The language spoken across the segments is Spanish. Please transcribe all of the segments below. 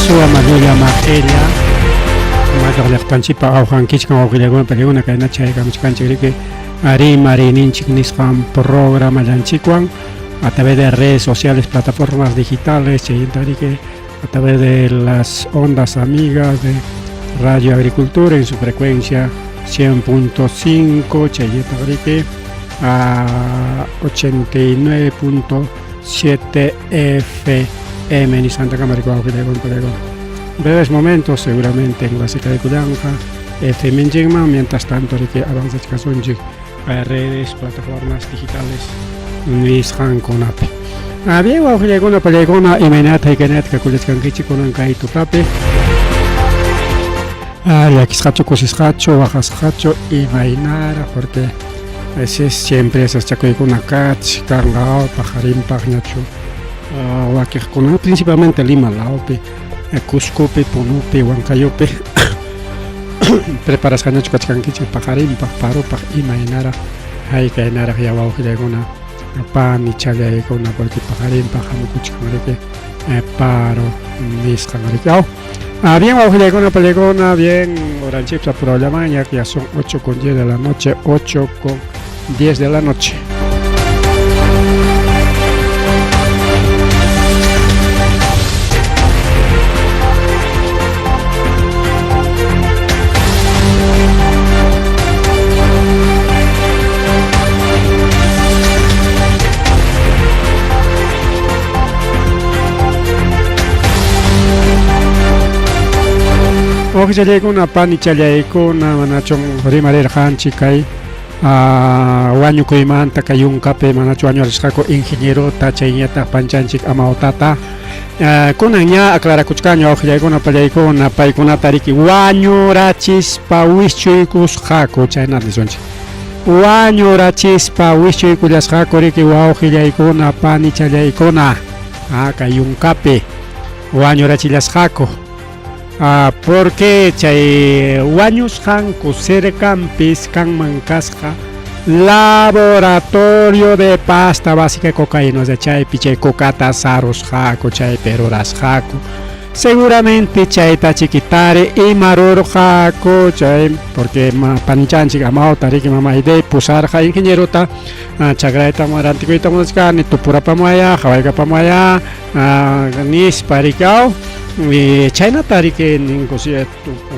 Suwa Manuela Magelia Madaglectanchipa Aujankichkan Augileguna Peleguna Kainacha Kamchkanchik Ari Marininchik Niskan programa Lanchikwan a través de redes sociales, plataformas digitales, a través de las ondas amigas de Radio Agricultura en su frecuencia 100.5, a 89.7 FM en Santa Camargo. Breves momentos seguramente en la seca de Kudanja, FM Jigma, mientras tanto que avanza Chikasonjik a redes, plataformas digitales, Nishan Konape. Había una pelegona y menata y genet que culiscan kichiko no caído tape. Ya quiscacho, cosiscacho, bajascacho y mainara, porque ese siempre es hasta que una cach, cargao, pajarín, pagnacho. Wakirkona, principalmente Lima, Laope, Cuscope, Ponope, Huancayope. Preparas canacho, cachcanquiche, pajarín, pajparo, y mainara, hay que nara ya va una pan y chale con una porque pajarín, pajamucuchcanarique, paro, niscanaricao. Bien, una pelegona, bien, oranchipsa por la mañana, que ya son 8:10 de la noche, 8:10 de la noche. Una pan y chaleicona, manachon, rimarer hanchikai, Wañu Kuimanta, Kayuncape, Manacho Año Riscaco, ingeniero, Tachañeta, Panchanchik, Amaotata, Kunaña, Aclara Cuchcaño, Ojilagona, Paleicona, Paicona Tariki, Wañu Rachis, Pawischuicus, Jaco, China de Sonchi. Wañu Rachis, Pawischuicus, Jaco, Riki, Waojilagona, Pan y chaleicona, Kayuncape, Wañu Rachilas Jaco. Porque chay wañus hanku cercampis kan mancasca laboratorio de pasta básica de cocaína, de chay piche cocata saros jaco, chay peroras jaco, seguramente chay tachiquitare y maror jaco, chay porque panichanchi amao tariki mama ide pusar ja ingeniero ta chagraita maranticoita muscani tupura pamaya jawaiga pamaya nis paricao. China tarike ningosia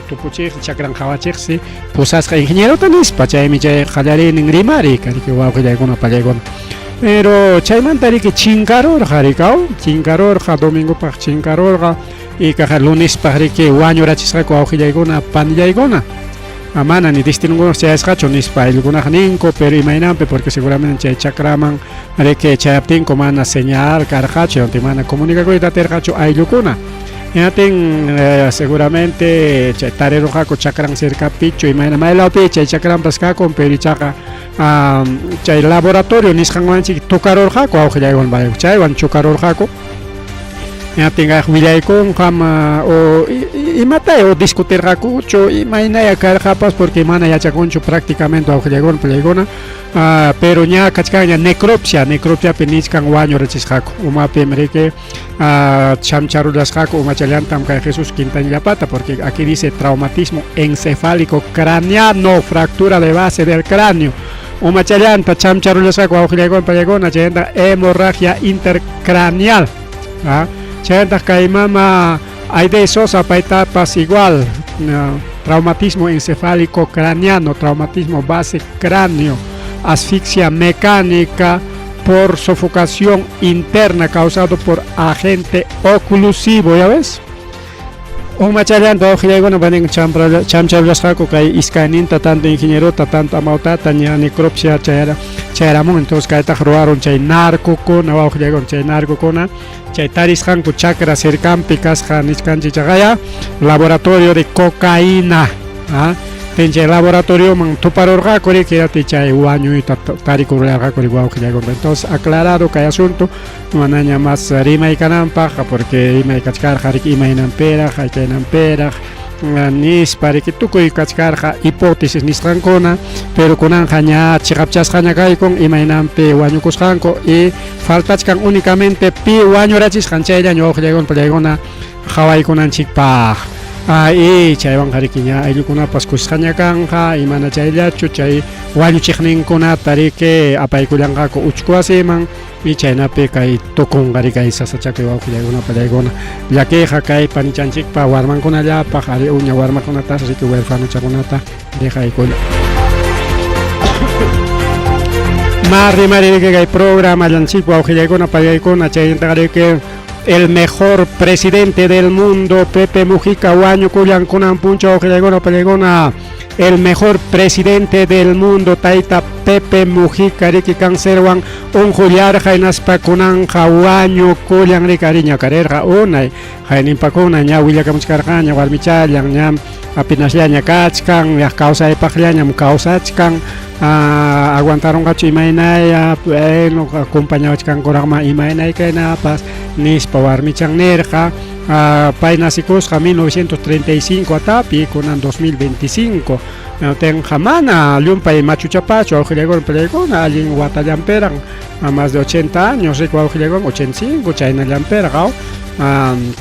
tu puchik chakran khawachiksi pusas ingeniero tanis pachay mi chay khalari ningrimari karike waqila gona palegona pero chayman tarike chinkaror harikao chinkaror ha domingo pa chinkaror ga y ka lunes parike waño rachisqa ko waqila gona panilla gona amana ni distingo se es hacho nis pa alguna ninko pero imainampe porque seguramente chay chakraman areke chayaptin komana señal karhacho antimana comunica ko itater hacho aylukuna. Ya seguramente chay roja chakran cerca picho y mañana maela picha chakran pasca con perichaca chay laboratorio nishanwanchi tocaror jaco auja con bayo chay wan chocaror jaco ya tenga wilay con kama o y mata o discutir jacucho y mañana ya car japas porque mana ya chaconcho prácticamente auja con plegona pero ya kachkaña necropsia peniscan waño rechis jaco uma pemreke chamcharulas jaco uma chaliantam kai Jesús Quintanilla Pata porque aquí dice traumatismo encefálico craneano, fractura de base del cráneo. Uma chalianta chamcharulas jaco aujilegón palegona chayanta hemorragia intercraneal. Chayanta kai mama hay de esos a etapas igual. Traumatismo encefálico craneano, traumatismo base cráneo, asfixia mecánica por sofocación interna causado por agente oclusivo, ¿ya ves? Un macharianto ojilego van chamchablas jaco kai iskaninta tanto ingeniero tanto amauta tanya necropsia chayaramo entonces kai tajroaron chay narco con ojilego chay narco con chay taris janku chakra cercampicas janiskanchi chagaya laboratorio de cocaína. Tenche laboratorio man tuparorga kore que te chay waño y tarico reaga kore guau que entonces aclarado que hay asunto manaña más rima y canampa porque rima y cachcar jarik ima inampera jaika inampera nis para que tu coi cachcar hipótesis nis trancona pero con anjaña chigapchas jaña kai con ima inampe waño cusjanco y faltachkan únicamente pi waño rachis jancha ya ño llegon pelegona qhawaykunanchikpaq y chaywan qarikiña ayllukunapas kusqaña kanqa imana chayllachu chay wañuchiqninkunata riki apaykullanqaku uchku wasiman y chaynapi kay tukunqa kay sasachaki wawqillaykunapa yaykuna llakiqa kay panichanchikpa warmankunallapaq ari uña warmakunatas riki huérfanochakunata dejaykuna Mari riki kay programa llanchik wawqillaykunapa yaykuna chaynta riki el mejor presidente del mundo Pepe Mujica wañu kullankunan puncha wawqillaykunapa yaykuna el mejor presidente del mundo Taita Pepe Mujica riki cancerwan unqullarqa hinaspa kunanqa wañu kullan riki ari ñakarerqa unay hayninpakuna ña willakamuchkarqaña warmichallan ña apinasllaña kachkan llaq kawsaypaqllañam kawsachkan aguantaronqachu imaynaya bueno acompañawachkankuraqma imaynay kaynapas nispa warmichan nirqa pay nasikusqa 1935 atapi kunan 2025 tenqa mana llumpay machuchapachu wawqillaykunapa allin watallampiran más de 80 años riki wawqillaykuna 85 chayna llamperqa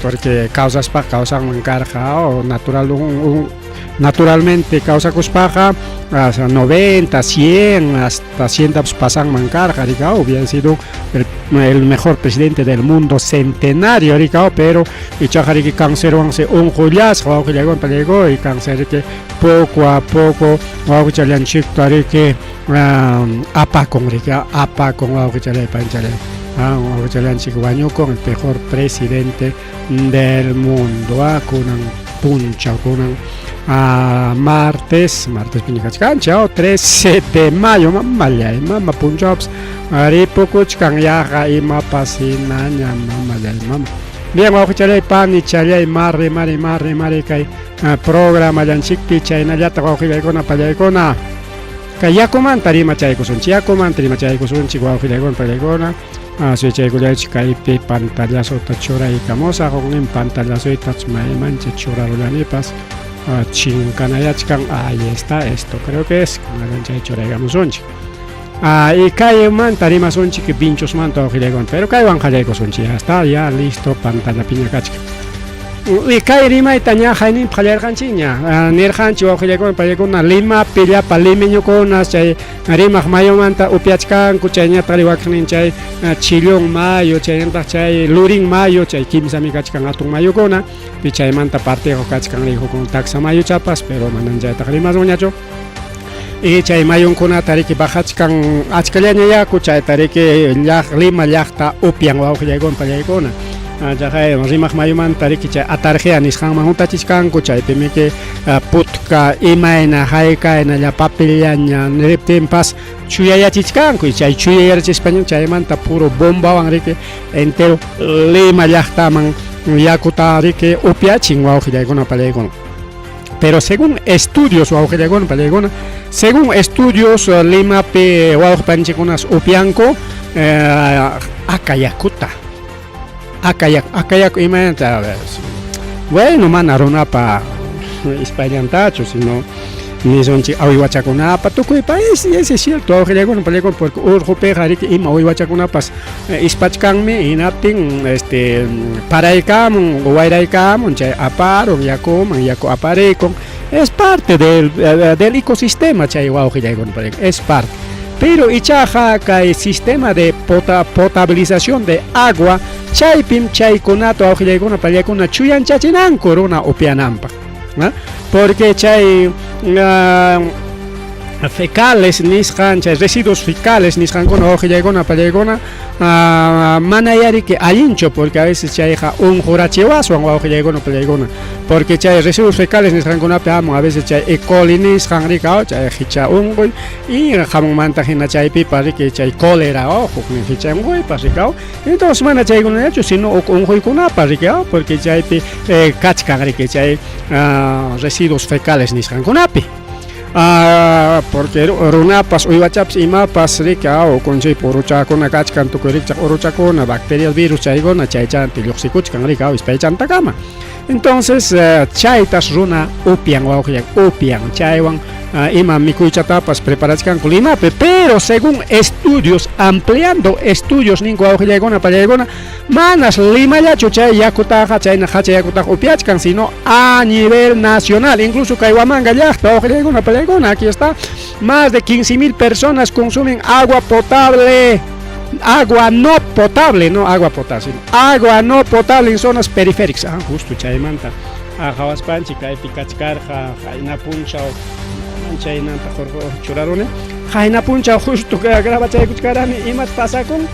porque kawsaspaq kawsanman karqa naturalmente kawsakuspaqa hasta 90, 100, hasta 100 pasanman karqa rika hubiera sido el mejor presidente del mundo centenario rika pero ichaqa riki cancerwansi unqullasqa wawqillaykunapa yayku y cáncer riki poco a poco wawqichallanchikta riki apakun riki apakun wawqichallaypanchalay wawqichallanchik wañukun el mejor presidente del mundo kunan puncha kunan martes piñikachkancha 13 de mayo mamallay mama punchops ripukuchkan yaqa imapas hinaña mamallay mama bien wawqichalay pani chalay mari kay programa llanchikpi chaynallata wawqillaykunapa yaykuna kay yakumanta rimachaykusunchik wawqillaykunapa yaykuna suichaykullaychik kaypi pantallazota churaykamusaq huknin pantallazoytach maymancha churarulanipas chinkanayachkan ahí está esto creo que es chay churaykamusunchik y kaymanta rimasunchik pinchosmanta wawqillaykunapa pero kaywan qallaykusunchik ya está ya listo pantallapiña kachka y kay rimayta ña hayninpaq qallarqanchikña nirqanchik wawqillaykunapa yaykuna Limapi llapa limeñukunas chay rimaq mayumanta upiachkanku chayñataq riwakaqnin chay Chillón mayo chaynataq chay Lurin mayo chay kimsami kachkan atun mayukuna pi chaymanta partiqu kachkan rikukun taxa mayuchapas pero manan chaytaq rimasmuñachu y chay mayunkunata riki bajachkan achkallaña yaku chayta riki Lima llaqta upyan wawqillaykunapa yaykuna rimaq mayumanta riki chay atarjea nisqanman utachishkanku chaypi miki putka imayna haykayna llapapillaña riptinpas chuyayachishkanku y chay chuyayarachishpaña chaymanta puro bombawan riki entero Lima llaqtaman yakuta riki upyachin wawqillaykunapa yaykuna pero según estudios wawqillaykunapa yaykuna según estudios Limapi wawqipanchikunas upyanku akayak imanta bueno mana runapa españantacho sino ni sonchi awiwachakunapa tukuypa ese es cierto wawqillaykunapa yaykuna porque urqupiqa riki ima awiwachakunapas ispachkanmi hinaptin paraykamun wayraykamun chay aparun yakuman yaku aparikun es parte del ecosistema chay wawqillaykunapa es parte pero ichaqa kay sistema de potabilización de agua chaypim chaykunata wawqillaykunapa yaykuna chuyanchachinanku runa upyananpaq porque chay fecales nisqan chay residuos fecales nisqankuna wawqillaykunapa yaykuna mana yariki allinchu porque a veces chayqa unqurachiwaswan wawqillaykunapa yaykuna porque chay residuos fecales nisqankunapi hamun a veces chay E. coli nisqan rika chay hicha unquy y hamunmanta hina chaypipa riki chay cólera huknin hicha unquypas rika entonces mana chaykunallachu sino unquykunapa rika porque chaypi kachkan riki chay residuos fecales nisqankunapi porque runapas uywachapas imapas rika ukunchaypi uruchakuna kachkan tukuy rikchaq uruchakuna bacterias virus chaykuna chaychanpi lluqsikuchkan rika ispaychantakama entonces chaytas runa upyan wawqillayku upyan chaywan ima mikuychatapas preparachkanku Limapi, pero según estudios, ampliando estudios ninku awqillaykuna pallaykuna manas Limallachu chay yakutaqa chayna hacha yakutaqa upiachkan, sino a nivel nacional, incluso kay Huamanga llaqta awqillaykuna pallaykuna, aquí está, más de 15,000 personas consumen agua potable. Agua no potable, no agua potable, sino agua no potable en zonas periféricas. Justo chaymanta. Hawaspanchi kaypi kachkarqa hayna punchaw chaynanta churaruni. Hayna punchaw justo grabachaykuchkarani imat pasakun.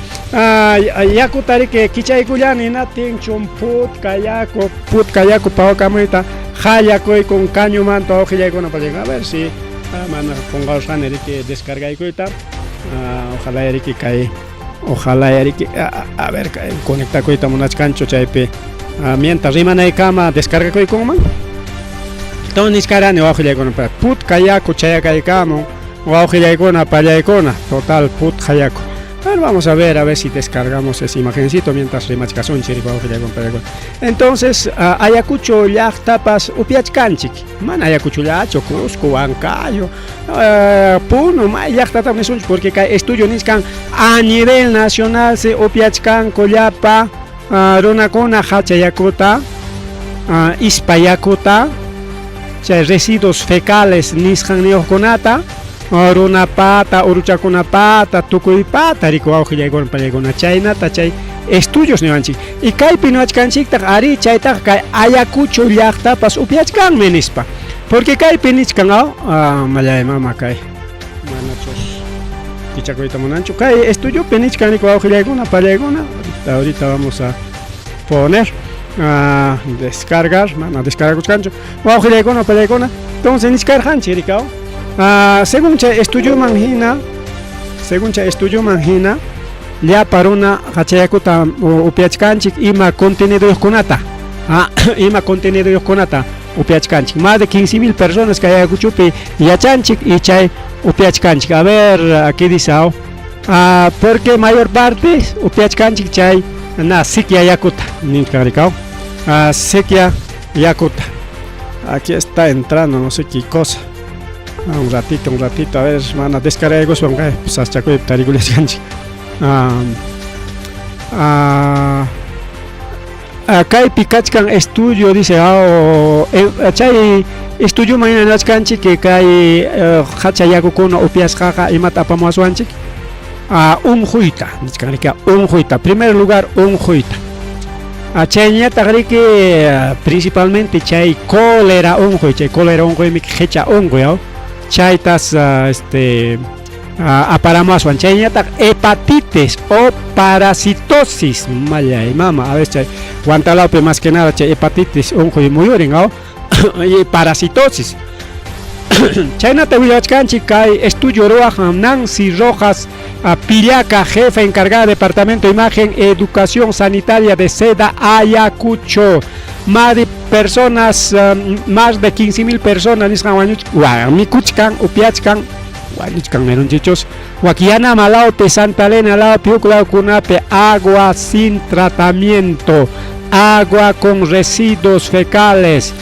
Yakutariki kichaykullani natin chumput kayaku pawakamuyta hayakuy con caño manto awqillaykuna pallaykuna. A ver si mana pongawsqani riki descargaykuyta. Ojalá eriki kay ojalá eriki a ver conecta kuyta munachkanchu chaypi mientras rimanaykama descarga kuykunman entonces niskarani wawqillaykuna put kayaku chayakaykamun wawqillaykuna pallaykuna total put kayaku. Pero vamos a ver si descargamos ese imagencito mientras rimachkasunchik wawqillaykuna pallaykuna. Entonces Ayacucho llaqtapas upiachkanchik mana Ayacuchollachu Cusco Huancayo Puno may llaqtatapas nisunchik porque kay estudio niskan a nivel nacional se upiachkanku llapa runakuna hacha yakuta ispa yakuta chay residuos fecales nisqan niyuqkunata runapata uruchakunapata tukuypata riku awqillaykuna pallaykuna chaynata chay estudios niwanchik y kaypi niwachkanchiktaq ari chaytaq kay Ayacucho llaqtapas upiachkanmi nispa porque kaypi nichkan mallay mama kay manachus kichakuyta munanchu kay estudiopi nichkan riku awqillaykuna pallaykuna ahorita vamos a poner descargar mana descargakuchkanchu awqillaykuna pallaykuna entonces niskarqanchik rikaw según chay estudio manhina llapa runa hachayakuta upiachkanchik ima contenedorkunata ima contenedorkunata upiachkanchik más de 15,000 personas que Ayacuchopi yachanchik y chay upiachkanchik. A ver aquí dice porque mayor parte upiachkanchik chay na Siquia Yakuta ninkarikao Siquia Yakuta. Aquí está entrando no sé qué cosa. Un ratito, a ver, van a descargar algo, pues hasta que tarigules ganchi. Acá hay Picachcan estudio, dice, chay estudio mañana nachkanchi que hay hachayago con upias jaja y mata pamuaswanchi. Un juita, primer lugar, un juita. Chayñata que principalmente chay cólera un juy mi hecha un juy. Chaitas aparamasuan chayñata hepatitis o parasitosis mallay mama a veces guantalape más que nada chay hepatitis un muy oringao y parasitosis chaynata willachkanchi kay estudio roajam Nancy Rojas Pillaca, jefa encargada de Departamento de Imagen y Educación Sanitaria de Seda Ayacucho. Más de personas, más de 15,000 personas mikuchkan, upiachkan, merunchichos, Huaquiana Malaope, Santa Elena, Laope, Uclao, Cunape, agua sin tratamiento, agua con residuos fecales,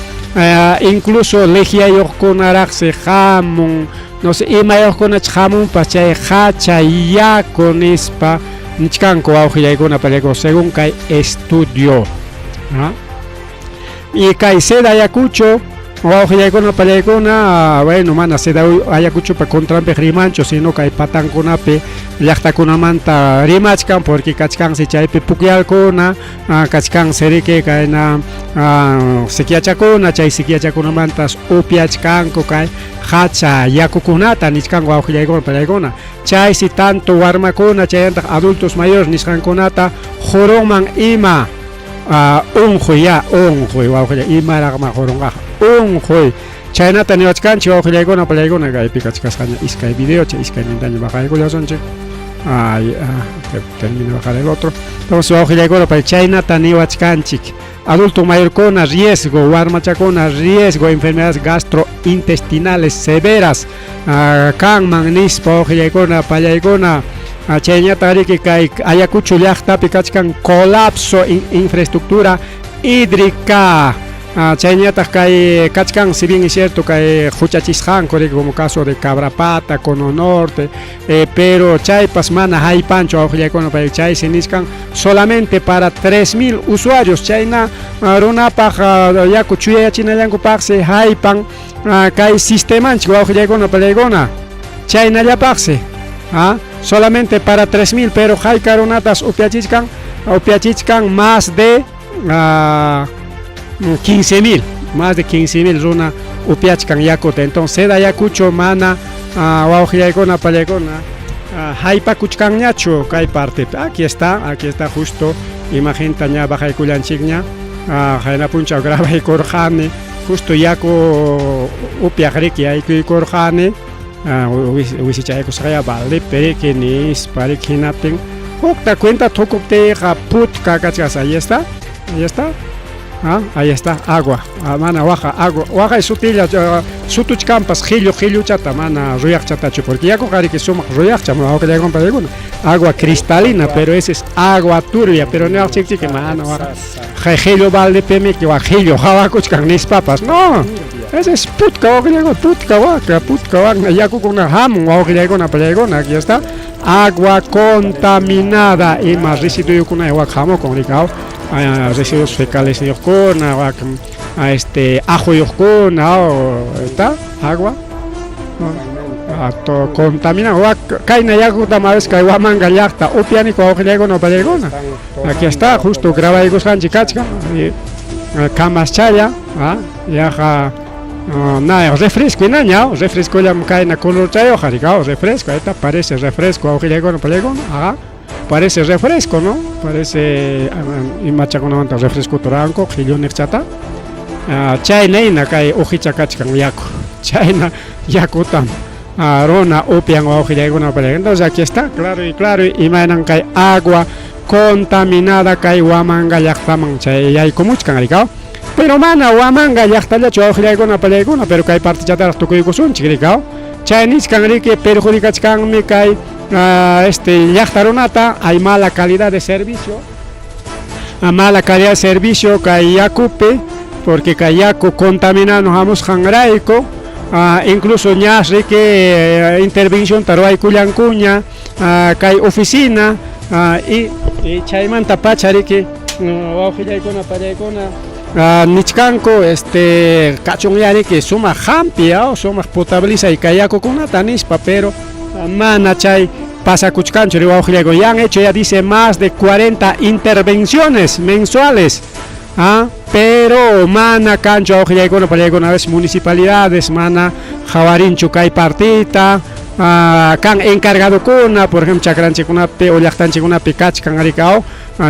incluso lejía yokunaraxe jamón, no sé, imayokunach jamón pachay hacha ya con ispa, nichkanko awqillaykuna pallaykuna según kay estudio. Y kay Seda Ayacucho awqillaykuna pallaykuna bueno mana Seda Ayacucho pa contrampe rimancho sino kay patankunapi llaqtakunamanta rimachkan porque kachkansi chaypi pukyalkuna kachkansi riki kayna sikiachakuna chay sikiachakunamantas upiachkanku kay hacha yakukunata nichkanku awqillaykuna pallaykuna chay si tanto warmakuna chayantaq adultos mayores nisqankunata joronman ima unjuy wawqilla imaraqma joronqa unjuy chaynata niwachkanchik wawqillaykuna pallaykuna kaypi kachkasqaña iskay video chay iskay nintaña bajaykullasunchik termina bajar el otro entonces wawqillaykuna pay chaynata niwachkanchik adulto mayorkuna riesgo warmachakuna riesgo enfermedades gastrointestinales severas kanman nispa wawqillaykuna pallaykuna chayñata riki kay Ayacucho llaqtapi kachkan colapso infraestructura hídrica chayñataq kay kachkan si bien es cierto kay huchachisqanku como caso de Cabrapata, Cono Norte, pero chaypas mana haypanchu awqillaykuna pay chay siniskan solamente para 3.000 usuarios chayna runapaq yaku chuyayachinallankupaqsi haypan kay sistemanchik awqillaykuna pallaykuna chaynallapaqsi solamente para 3.000, pero hayka runatas upiachishkan más de 15.000, más de 15.000 runa upiachkan yakuta. Entonces seda yakucho mana wawqillaykuna pallaykuna haypakuchkanñachu kay parte. Aquí está justo imagenta ña bajaykullanchikña hayna punchaw grabaikurqani justo yaku upiaqriki aykuykurqani wisichaykusqaya vale periki nis pariki hinatin hukta cuenta tukupteqa putka kachkas. Ahí está ahí está agua mana waqa sutilla sutuchkampas qillu chata mana ruyaqchatachu porque yaku qariki sumaq ruyaqcha agua cristalina, pero ese es agua turbia, pero no chiqui mana waqa qillu balde pemiki wa qillu hawakuchkan nispapas no. Ese es putka waka yakukuna hamun wawqillaykuna pallaykuna. Aquí está agua contaminada y más residuos waka con ricao residuos fecales yokuna ajo yokuna está agua contaminado waka kayna yakuta maves kay wamanga llaqta upianiku wawqillaykuna pallaykuna. Aquí está justo grabaikusqanchik kachka camas chaya yaqa refresco y naña refresco ya cae na color chayo jaricao refresco esta parece refresco awqillaykuna pallaykuna parece refresco no parece imachakuna refresco toranco qillunik chata chaynayna kay ujicha kachkan yaku chayna yakutam runa upian awqillaykuna pallaykuna. Entonces aquí está claro imaynan kay agua contaminada kay wamanga llaqtaman chay yaykumuchkan rikao. Pero mana wamanga llaqtallachu awqillaykuna pallaykuna, pero kay parte chataraq tukuykusunchik rikao chayniskan riki perjudicachkanmi kay llaqta runata hay mala calidad de servicio kay yakupi porque kay yaku contaminado hamusqanrayku incluso ñas riki intervención taruaykullankuña kay oficina y chaymanta pacha riki awqillaykuna pallaykuna nichkanku kachunllani que sumaq hampi sumaq potabiliza y kayakukunata nispa, pero mana chay pasakuchkanchu riwawqillaykuna ya han hecho, ya dice más de 40 intervenciones mensuales pero mana kanchu awqillaykuna pallaykuna vez municipalidades mana hawarinchu kay partita kan encargado kuna por ejemplo chakranchikunapi o llaqtanchikunapi kachkan rikao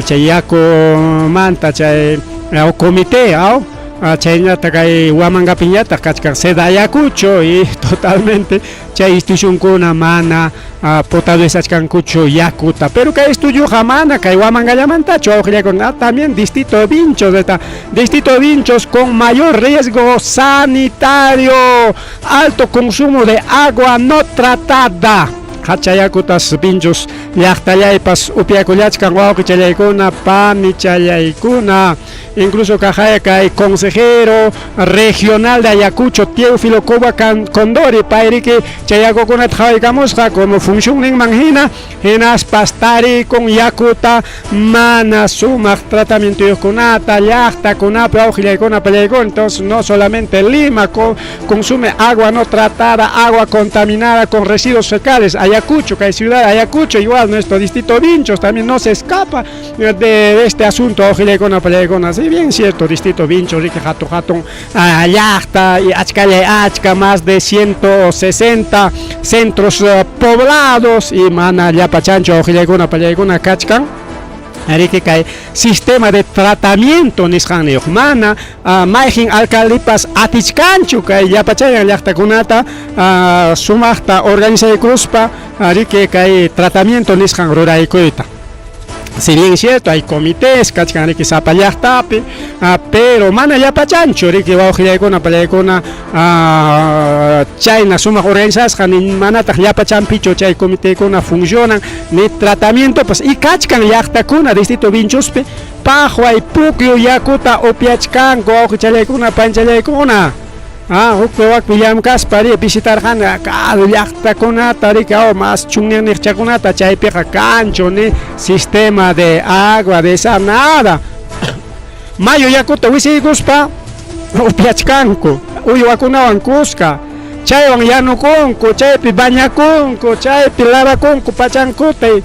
chay yaku manta chay comité chaynata kay wamangapiñata kachkan seda yakucho y totalmente chay institucionkuna mana potabilizachkankuchu yakuta, pero kay estudiuqa mana kay wamangallamantachu awqillaykuna también distrito Vinchos con mayor riesgo sanitario, alto consumo de agua no tratada. Hachayakutas Vinchos llaqtallaypas upiakullachkan wawqichallaykuna panichallaykuna incluso kajaya kay consejero regional de Ayacucho Teófilo Coba Condori payriki chayakukunata hawaykamusqa como función ninman hinaspas tarikun yakuta mana sumaq tratamiento yukunata llaqtakunapi awqillaykuna pallaykuna. Entonces no solamente Lima consume agua no tratada, agua contaminada con residuos fecales. Ayacucho, kay ciudad de Ayacucho, igual nuestro distrito Vinchos también no se escapa de este asunto awqillaykuna pallaykuna. Sí, bien cierto, distrito Vinchos riki hatun llaqta y achka más de 160 centros poblados y mana llapachancho awqillaykuna pallaykuna kachkan riki kay sistema de tratamiento nisqanniyoq mana mayjin alcaldipas atichkanchu kay llapachayan llaqtakunata sumaqta organizaykuspa riki kay tratamiento nisqan ruraykuyta. Si bien es cierto, hay comités, kachkan riki sapa llaqtapi, pero mana llapachanchu riki wawqillaykuna pallaykuna chayna sumaq organizasqa ni manataq llapachanpichu chay comitékuna funcionan ni tratamiento pues y kachkan llaqtakuna distrito Vinchospi pajwa y pukyu yakuta upiachkanku awqichallaykuna panchallaykuna huk wawak kaspari visitarqana cada llaqtakunata rikaw mas chunñanniqchakunata chaypiqa kanchu ni sistema de agua de esa nada mayo yakuta wisiykuspa upiachkanku uywakunawan kuska chaywan yanukunku chaypi bañakunku chaypi lavakunku pachankutay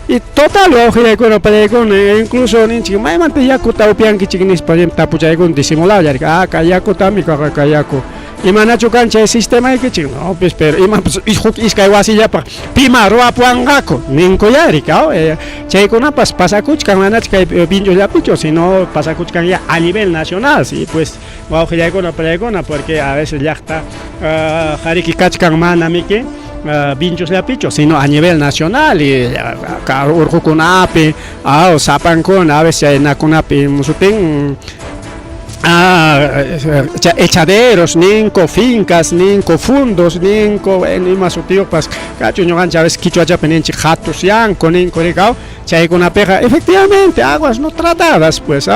y total wawqillaykuna pallaykuna incluso ninchik maymanta yakuta upiankichik nispa tapuchaykuna disimulawlla kay yakutami kay yaku imanachu kan chay sistemaykichik no pues pero ima huk iskay wasillapaq pima ruwapuwanqaku ninkuyari chaykunapas pasakuchkan manachu kay pinchullapichu sino pasakuchkan ya a nivel nacional sí pues wawqillaykuna pallaykuna porque a veces llaqta qariki kachkan mana miki binchos lapicho sino a nivel nacional y urqukunapi sapankuna a veces nakunapi musutin echaderos, ninco fincas, ninco fundos, ninco nima sutiopas, cacho ñogancha a veces quichuacha penenchi jatos yanco, ninco ricao, chaykuna peja, efectivamente aguas no tratadas pues,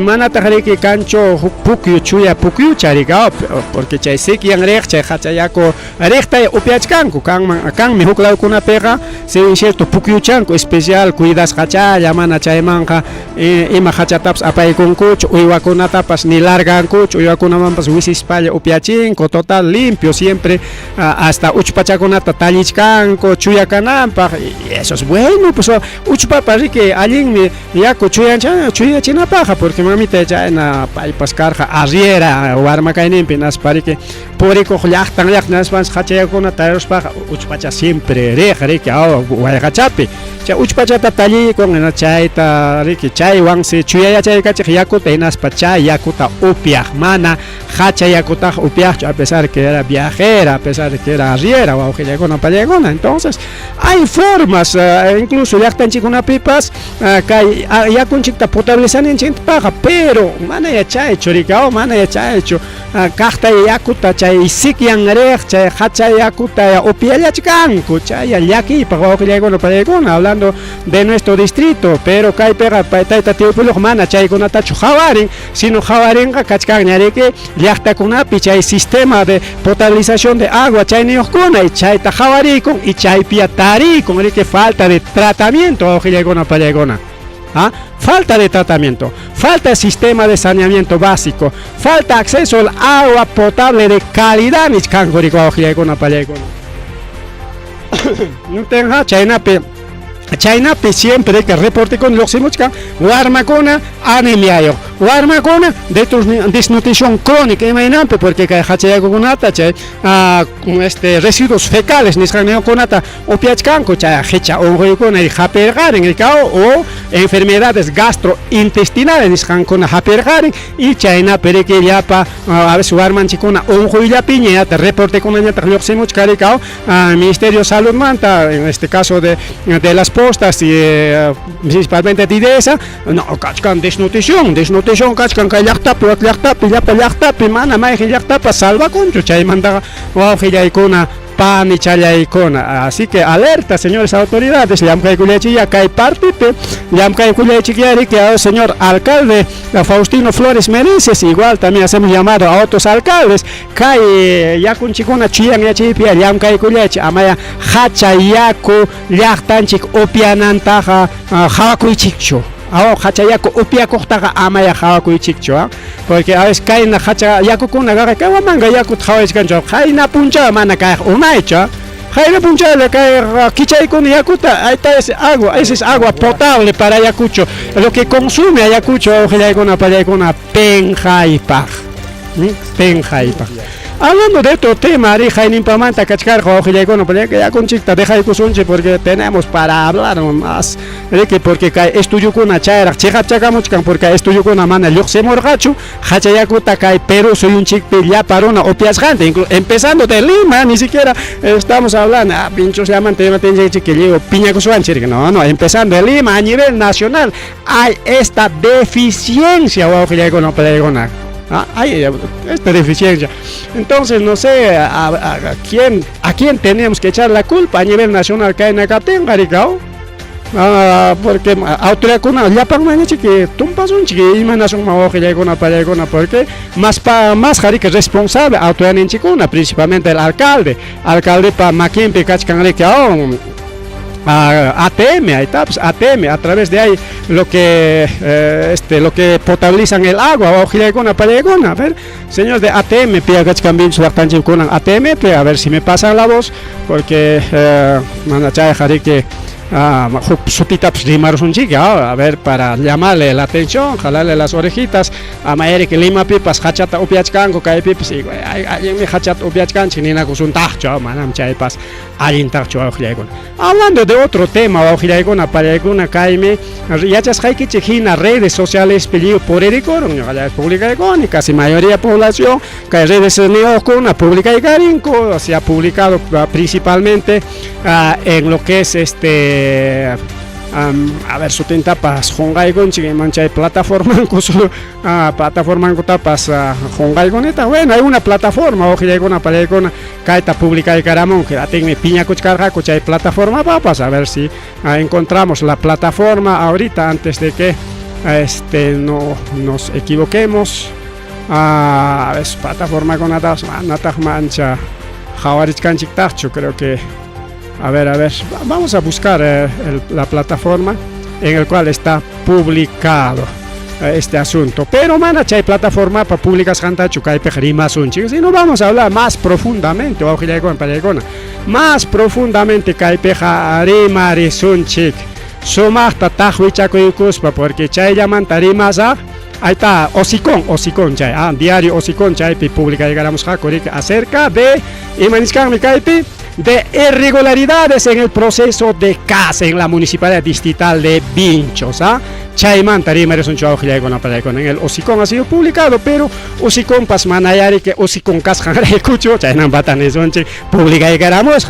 manatajariki cancho pukyu chuya pukyu charicao, porque chay siki yang rech, chay hachayako rechta upiachkanku, kan mi huklaukuna peja, se cierto pukyu chanco especial, cuidas hachaya, mana chaymanja, ima hachataps apaykunkuch, uywakunata pas ni largan kuch uywakunamanpas wisispalla upiachinko total limpio siempre hasta uchpachakunata tallichkanko chuyakananpaq y eso es bueno pues uchpapa riki allinmi yaku chuyachinapaqa porque mamita chayna paypas karqa arriera warma kayninpi naspariki purikuq llaqtan naspas hachayakuna taruspaqa uchpacha siempre riki wayqachapi chay uchpachata tallikun chayta riki chaywan si chuyayachaykachik yakuta hinaspa chay yakuta upiaq mana hacha yakuta upiaq a pesar que era viajera a pesar de que era arriera wawqillaykuna pallaykuna entonces hay formas incluso llaqtanchikunapipas kay yakunchikta potabilizaninchikpaqa pero mana yachaychu rikao mana yachaychu kaqta yakuta chay sikyanrek chay hacha yakuta upiallachkanku chay llakipaq wawqillaykuna pallaykuna hablando de nuestro distrito pero kay pega tayta tiupuluq mana chaykunatachu hawarin sino hawarinqa kachkanñariki llaqtakunapi chay sistema de potabilización de agua chayniyuqkuna y chayta hawarikun y chaypiya tarikun riki falta de tratamiento wawqillaykuna pallaykuna falta de tratamiento, falta de sistema de saneamiento básico, falta acceso al agua potable de calidad nichkanku riki wawqillaykuna pallaykuna nutenqa chaynapi siempre que reporte con lluqsimuchkan warmakuna anemiayo warmakuna desnutrición crónica imaynanpi porque kay hachayaykunata chay residuos fecales nisqanniyokunata upiachkanku chay hecha unquykuna hapirqarin rikao o enfermedades gastrointestinales nisqankuna hapirqarin y chaynapi riki llapa a veces warmanchikuna unquyllapi ñata reportekunata lluqsimuchka rikao Ministerio de Salud manta en este caso de las postas y principalmente TIDESA no kachkan desnutrición kachkan kay llaqtapi mana mayqin llaqtapa salvakunchu chaymanta wawqillaykuna pani challaykuna así que alerta señores autoridades llamkaykullachiya kay partipi llamkaykullachikllari que al señor alcalde Faustino Flores Meneses igual también hacemos llamado a otros alcaldes kay yakunchikuna chuyan yachaypi llamkaykullachi amaya hacha yaku llaqtanchik upianantaqa hawakuychikchu hachayaku upiakuqtaqa amaya hawakuychikchu porque a veces kayna hacha yakukuna kaymanga yakuta hawaychkanchu qayna punchaqa mana kayqa unaychu qayna punchaqa kay kichaykuna yakuta esa es agua potable para Ayacucho lo que consume Ayacucho wawqillaykuna pallaykuna penjaypaq hablando de otro tema, Rijayninpamanta kachkarqa wawqillaykuna pallaykuna yakunchikta dejaykusunchik porque tenemos para hablar más porque kay estudiokuna chayraq chiqapchakamuchkan porque estudiokuna mana lluqsimurqachu hachayakuta kay Perú suyunchikpi llapa runa upiasqanta empezando de Lima ni siquiera estamos hablando pinchos llamanti que piñakusuanchik no empezando de Lima a nivel nacional hay esta deficiencia wawqillaykuna pallaykuna hay esta deficiencia. Entonces no sé a quién tenemos que echar la culpa a nivel nacional que hay en Acatenga, Ricao. porque autoridad kuna llapan mañana que tumpas un chique y manas un mago que kuna para kuna porque más jari que responsable autoridad en chicuna principalmente el alcalde para maquimpe cachcanre que ATM, ahí está, pues ATM, a través de ahí lo que potabilizan el agua, a ver, señores de ATM, ATM, a ver si me pasan la voz, porque que sutita pues rimar un chica, a ver, para llamarle la atención, jalarle las orejitas, a Mayere que lima pipas, hachata upiachkan, cae pipas, y alguien me hachata upiachkan, chinina con un tacho, manam chaipas, alguien tacho, hablando de otro tema, para alguna caime, ya ya hay que chequina redes sociales, peligro por erico, pública y casi mayoría población, que hay redes neocona, pública y carinco, se ha publicado principalmente en lo que es a ver, su tenta pas Hongaigon, chique mancha de plataforma, plataforma con tapas Hongaigon, bueno, hay una plataforma, o que una parecona, caeta pública de Caramón, que la tengo piña cuchcarja, cocha de plataforma, papas, a ver si encontramos la plataforma ahorita antes de que no nos equivoquemos. A ver, plataforma con atas, mancha, Javarich Canchictacho, creo que. A ver, vamos a buscar la plataforma en el cual está publicado este asunto. Pero hay plataforma para públicas jantachuca y pejerimas un chicos. Y no vamos a hablar más profundamente, más profundamente que hay pejerimas un chic. Somasta tajuichaco y cuspa, porque chay llaman tarimas a. Ahí está, Osicón, chay, diario Osicón, chay, pública llegamos a acerca de Imaniscan Caipi. De irregularidades en el proceso de casa en la municipalidad distrital de Vinchos. Chayman Tarima es un chavo en el Osicón ha sido publicado, pero Osicón Pasmanayari que Osicón Casjan escucho, Chayman Batanes publica y queramos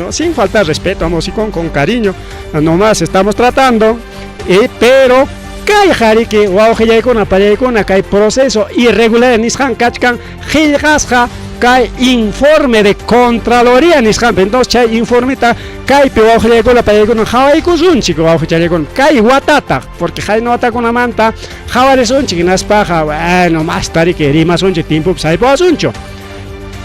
sin falta de respeto a Osicón con cariño, nomás estamos tratando, pero Kai que hay proceso irregular en Nishan Kachkan Gilgasja. Hay informe de Contraloría en Ishamp, entonces hay informe hay peor la paella con Hawaii con chico con hay guatata porque hay no ata con la manta Hawaii son chiquinas paja bueno más tarde que rimas un tiempo pues hay posuncho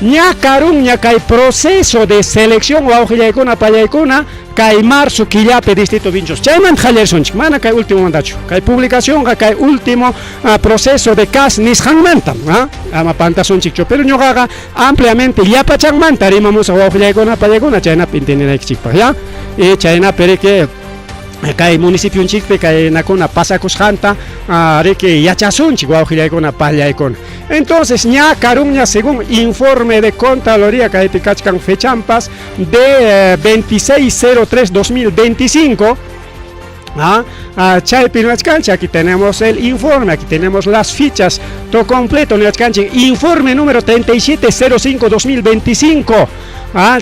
ña carun ña hay proceso de selección o con la paella con hay marzo quillape distrito Vinchos chayman jaler son chimana hay último mandato hay publicación hay último proceso de cas nishan manta ama panta son chicho pero yo haga ampliamente ya pachang manta rimamos a con la paella con chayna pintene chipa ya y chayna pero que hay municipio un chico que hay una pasa cosjanta que ya chasun chico con una palla con entonces ña caruña según informe de Contraloría que hay picachcan fechampas de 26/03/2025 aquí tenemos el informe, aquí tenemos las fichas, todo completo, informe número 3705/2025. A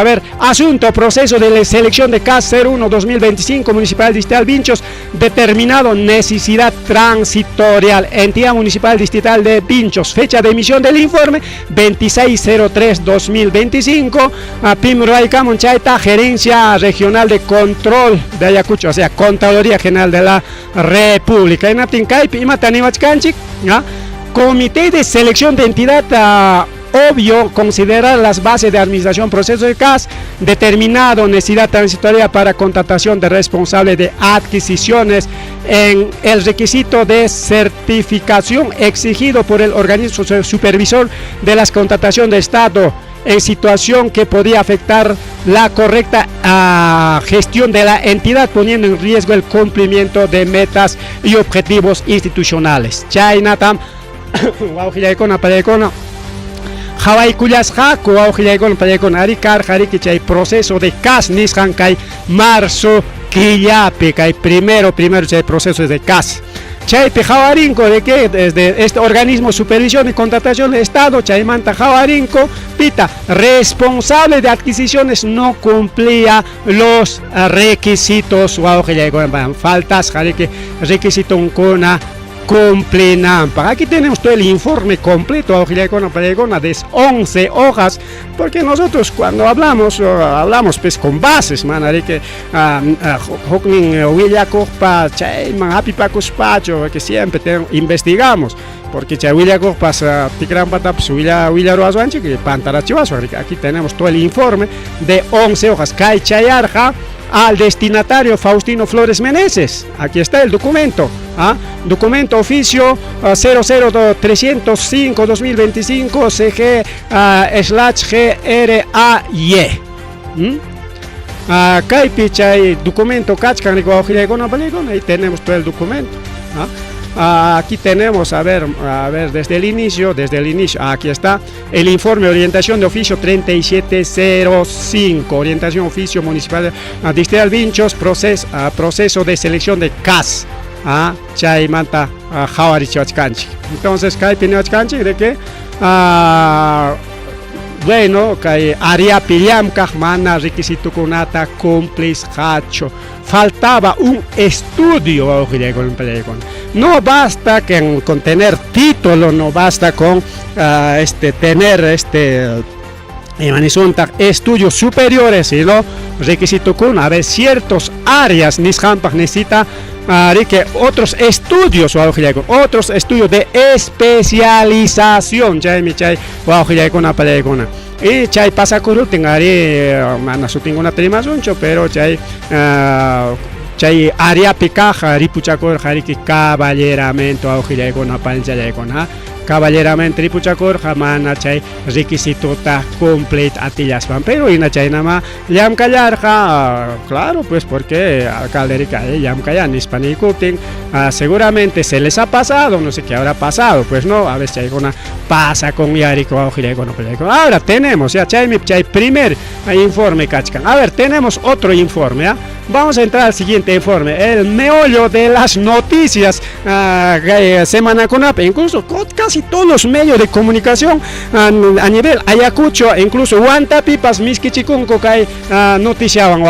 ver, asunto, proceso de selección de CAS 01-2025, Municipal Distrital Vinchos, determinado necesidad transitorial, entidad municipal distrital de Vinchos, fecha de emisión del informe 26/03/2025, Pimruaycamon Chaita, Gerencia Regional de Control de Ayacucho, o sea, Contraloría General de la República, en Aptincaipi, Imataniwachcanchik, Comité de Selección de Entidad obvio considerar las bases de administración proceso de CAS determinado necesidad transitoria para contratación de responsable de adquisiciones en el requisito de certificación exigido por el organismo supervisor de las contrataciones de Estado en situación que podía afectar la correcta gestión de la entidad poniendo en riesgo el cumplimiento de metas y objetivos institucionales. Chainatam Hawaii Cuyas Jaco, Aujilegon, Payacon Aricar, Harikichay, proceso de CAS, Nishan Kai, marzo, Quillape, Kai, primero, chay, proceso de CAS. Chaype Jawarinco, ¿de qué? Desde este organismo supervisión y contratación de Estado, Chaymanta Jawarinco, pita, responsable de adquisiciones, no cumplía los requisitos, faltas, requisito con cumplinampa. Aquí tenemos todo el informe completo de 11 hojas, porque nosotros cuando hablamos pues con bases, que que siempre investigamos, porque aquí tenemos todo el informe de 11 hojas. Al destinatario Faustino Flores Meneses. Aquí está el documento. Documento oficio 00305-2025 CG/GRAY. Acá hay documento Kachkan y tenemos todo el documento. Aquí tenemos, a ver, desde el inicio, aquí está el informe orientación de oficio 3705, orientación oficio municipal distrital Vinchos, proceso de selección de CAS, Chay Manta Jawari Chihuachcanchi. Entonces, Kai Pinehuachcanchi, de que, bueno, que área Pillam Kajmana, requisito kunata, cumplis hacho. Faltaba un estudio, no basta con tener título, no basta con tener estudios superiores, sino requisito con a ver ciertas áreas necesita que otros estudios de especialización y chay pasa con tengo una trima pero chay área picaja ripuchacor jariki caballeramento caballeramento ripuchacor jamana chay requisito ta complete atillas pero ina chay nama yam callarja claro pues porque calderica yam callan hispanico seguramente se les ha pasado, no sé qué habrá pasado, pues no, a veces hay una pasa con yarico ahora tenemos ya chay primer informe Kachkan. A ver, tenemos otro informe, vamos a entrar al siguiente informe, el meollo de las noticias semana con incluso casi todos los medios de comunicación a nivel Ayacucho, incluso Huantapipas, Miskichikunko kai noticiaban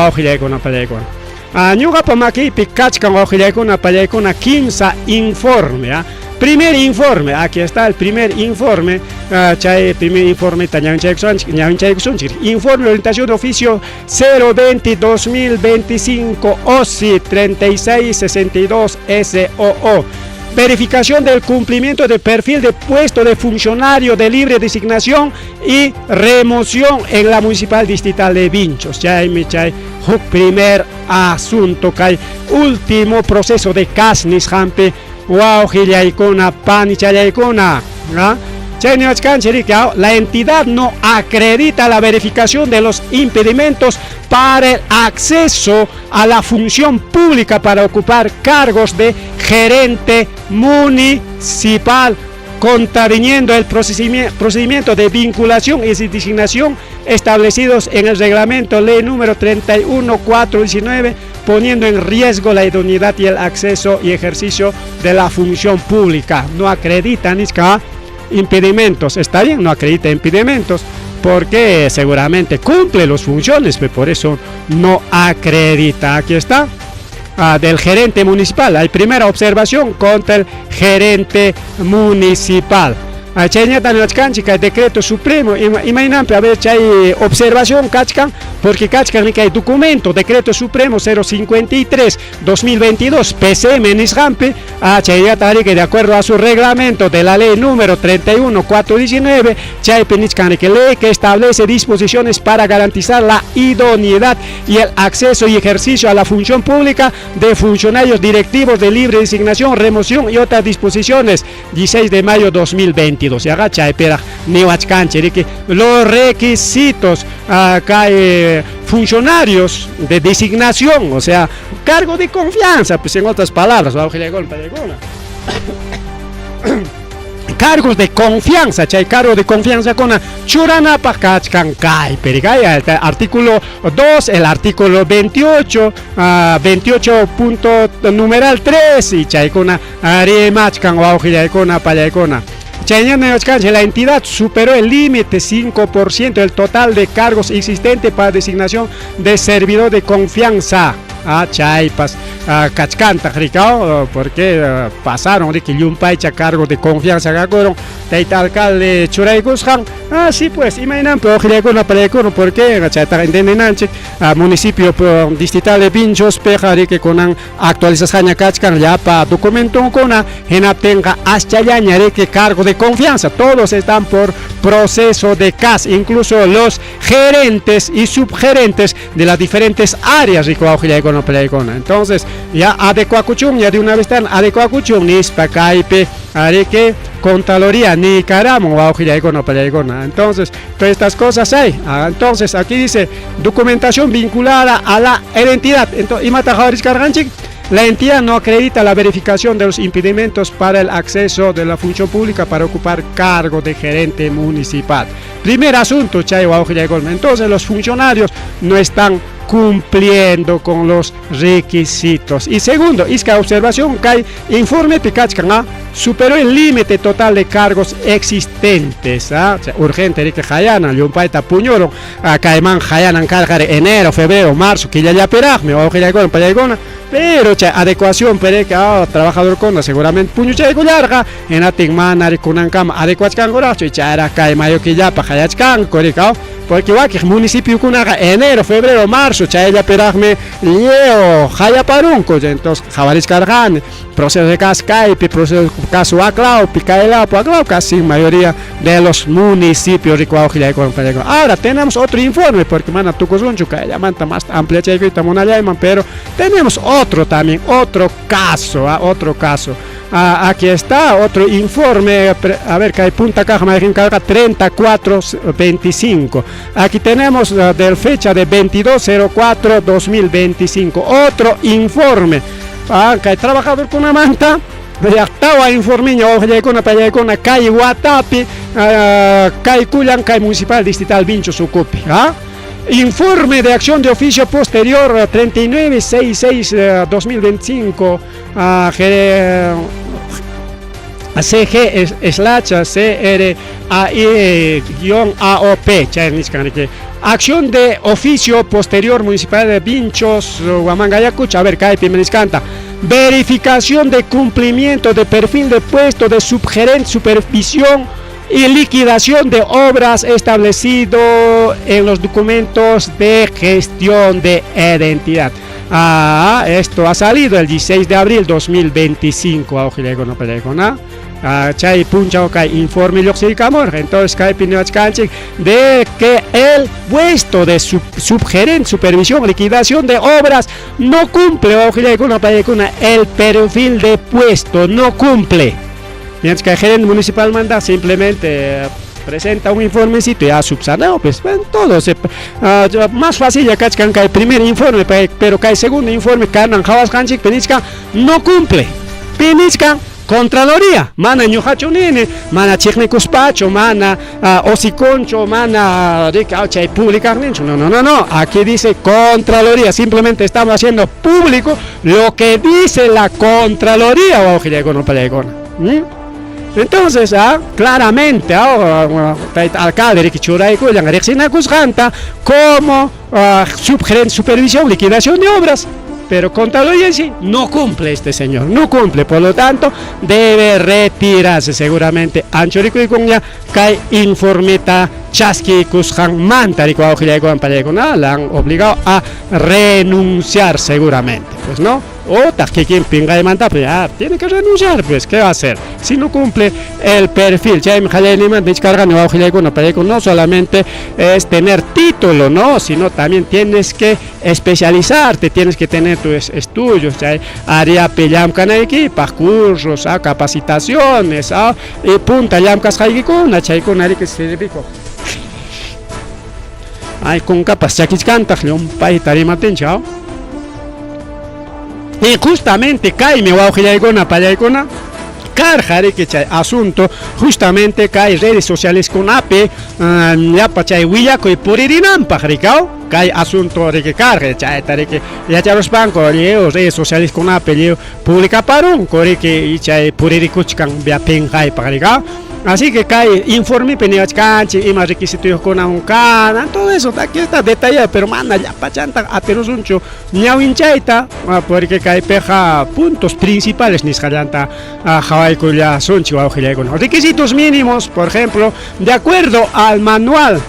Ñuga pamaki pikachkan wajillaycuna pallaykuna kimsa informe. Primer informe, aquí está el primer informe, primer informe informe de orientación de oficio 020-2025 OSI 3662 SOO. Verificación del cumplimiento del perfil de puesto de funcionario de libre designación y remoción en la municipal distrital de Vinchos. Primer asunto, último proceso de casnis jampe, wow, gilaicona, pan y chayaicona. La entidad no acredita la verificación de los impedimentos para el acceso a la función pública para ocupar cargos de gerente municipal, contraviniendo el procedimiento de vinculación y designación establecidos en el reglamento ley número 31.419, poniendo en riesgo la idoneidad y el acceso y ejercicio de la función pública. No acreditan impedimentos, está bien, no acredita impedimentos porque seguramente cumple las funciones, pero por eso no acredita. Aquí está, del gerente municipal. Hay primera observación contra el gerente municipal. Decreto supremo, imagínate, a ver, hay observación, Kachkan, porque Kachkan hay documento, decreto supremo 053-2022, PCM Nishampe, que de acuerdo a su reglamento de la ley número 31.419, que ley que establece disposiciones para garantizar la idoneidad y el acceso y ejercicio a la función pública de funcionarios directivos de libre designación, remoción y otras disposiciones, 16 de mayo 2022. Y agacha espera los requisitos funcionarios de designación, o sea, cargo de confianza, pues en otras palabras, cargos de confianza, cargo de confianza con churana pachkankai, perigaya, artículo 2, el artículo 28, 28 numeral 3 y chaikona arimachkan waujilaikona payaikona. La entidad superó el límite 5% del total de cargos existentes para designación de servidor de confianza. Chaipas. cachcanta ricao porque pasaron de que Yumpaicha cargo de confianza gagoron teita alcalde Churaigushan sí pues imaginan pero gilegona pelecono porque chata entienden municipio distrital de Pinchos pejari que con actualización cachcan ya pa documento con tenga hasta ya que cargo de confianza todos están por proceso de CAS incluso los gerentes y subgerentes de las diferentes áreas de gilegona pelecono entonces ya adecuacuchum ya de una vez están adecuacuchum ni spacaipe haré que Contraloría ni caramo entonces todas estas cosas hay entonces aquí dice documentación vinculada a la identidad entonces la entidad no acredita la verificación de los impedimentos para el acceso de la función pública para ocupar cargo de gerente municipal. Primer asunto, entonces los funcionarios no están cumpliendo con los requisitos. Y segundo, es que observación que hay informe Picachcan superó el límite total de cargos existentes. Urgente que Hayana, Yumpaita Puñoro, Caimán Hayanan cargar enero, febrero, marzo, que ya peragme, o pero adecuación pereca trabajador con seguramente puño larga en atingman con un cama adecuación goracho y chara mayo que ya para hayachkan coricao porque va que municipio con enero febrero marzo chaya peragme leo haya parunco entonces jabaris cargan proceso de cascaipe proceso de caso aclau picaela aclau casi mayoría de los municipios ahora tenemos otro informe porque mana tucosoncho que ya manta más amplia chequita monayaiman pero tenemos otro también otro caso aquí está otro informe a ver que hay punta caja me encarga 3425 aquí tenemos del fecha de 22/04/2025 otro informe que hay trabajador con una manta ya estaba informe con una calle Guatapi calle Cuyan calle municipal distrital Vincho Sucupi informe de acción de oficio posterior 39/66/2025 CG/CRAI-AOP acción de oficio posterior municipal de Vinchos Huamangayacucha a ver cae Pimeniscanta verificación de cumplimiento de perfil de puesto de subgerente supervisión y liquidación de obras establecido en los documentos de gestión de identidad. Esto ha salido el 16 de abril 2025. Chay puncha o informe entonces de que el puesto de subgerente supervisión liquidación de obras no cumple el perfil de puesto no cumple. Mientras que el gerente municipal manda simplemente presenta un informecito ya subsanado, pues bueno, todo más fácil ya que el primer informe, pero que el segundo informe no cumple. Pinisca Contraloría, mana ñuhachunini, mana chicnicuspacho, mana osiconcho, mana pública. No, aquí dice Contraloría, simplemente estamos haciendo público lo que dice la Contraloría. Entonces, claramente, alcalde de Kichuraico, como subgerente supervisión, liquidación de obras. Pero Contraloría sí no cumple este señor, no cumple, por lo tanto debe retirarse seguramente. Anchorico y Cunya cae informeta Chasqui Cusjan Mantarico la han obligado a renunciar seguramente, pues no. O que quien pinga de manta, pues tiene que renunciar, pues ¿qué va a hacer? Si no cumple el perfil, no solamente es tener título, no, sino también tienes que especializarte, tienes que tener tus estudios, área pellam canaiki, cursos, capacitaciones, y punta llam cascaikuna, chaikuna que se pico. Ay, con capas, chaquiscanta, un país tarimaten, chao. Y justamente cae mi guaujilagona payagona carjare que chay asunto justamente cae redes sociales con AP ya pachay huillaco y puririnam pajaricao cae asunto de que carga chay tare que ya los bancos leo redes sociales con AP leo publica parón core que chay puriricuchcan via penjai pajaricao Así que cae informe peniach canche y más requisitos con un cana, todo eso aquí está detallado, pero manda ya pachanta a perosuncho ñau hinchaita, porque cae peja puntos principales ni escalanta a Hawaii cuya sunchi o requisitos mínimos, por ejemplo, de acuerdo al manual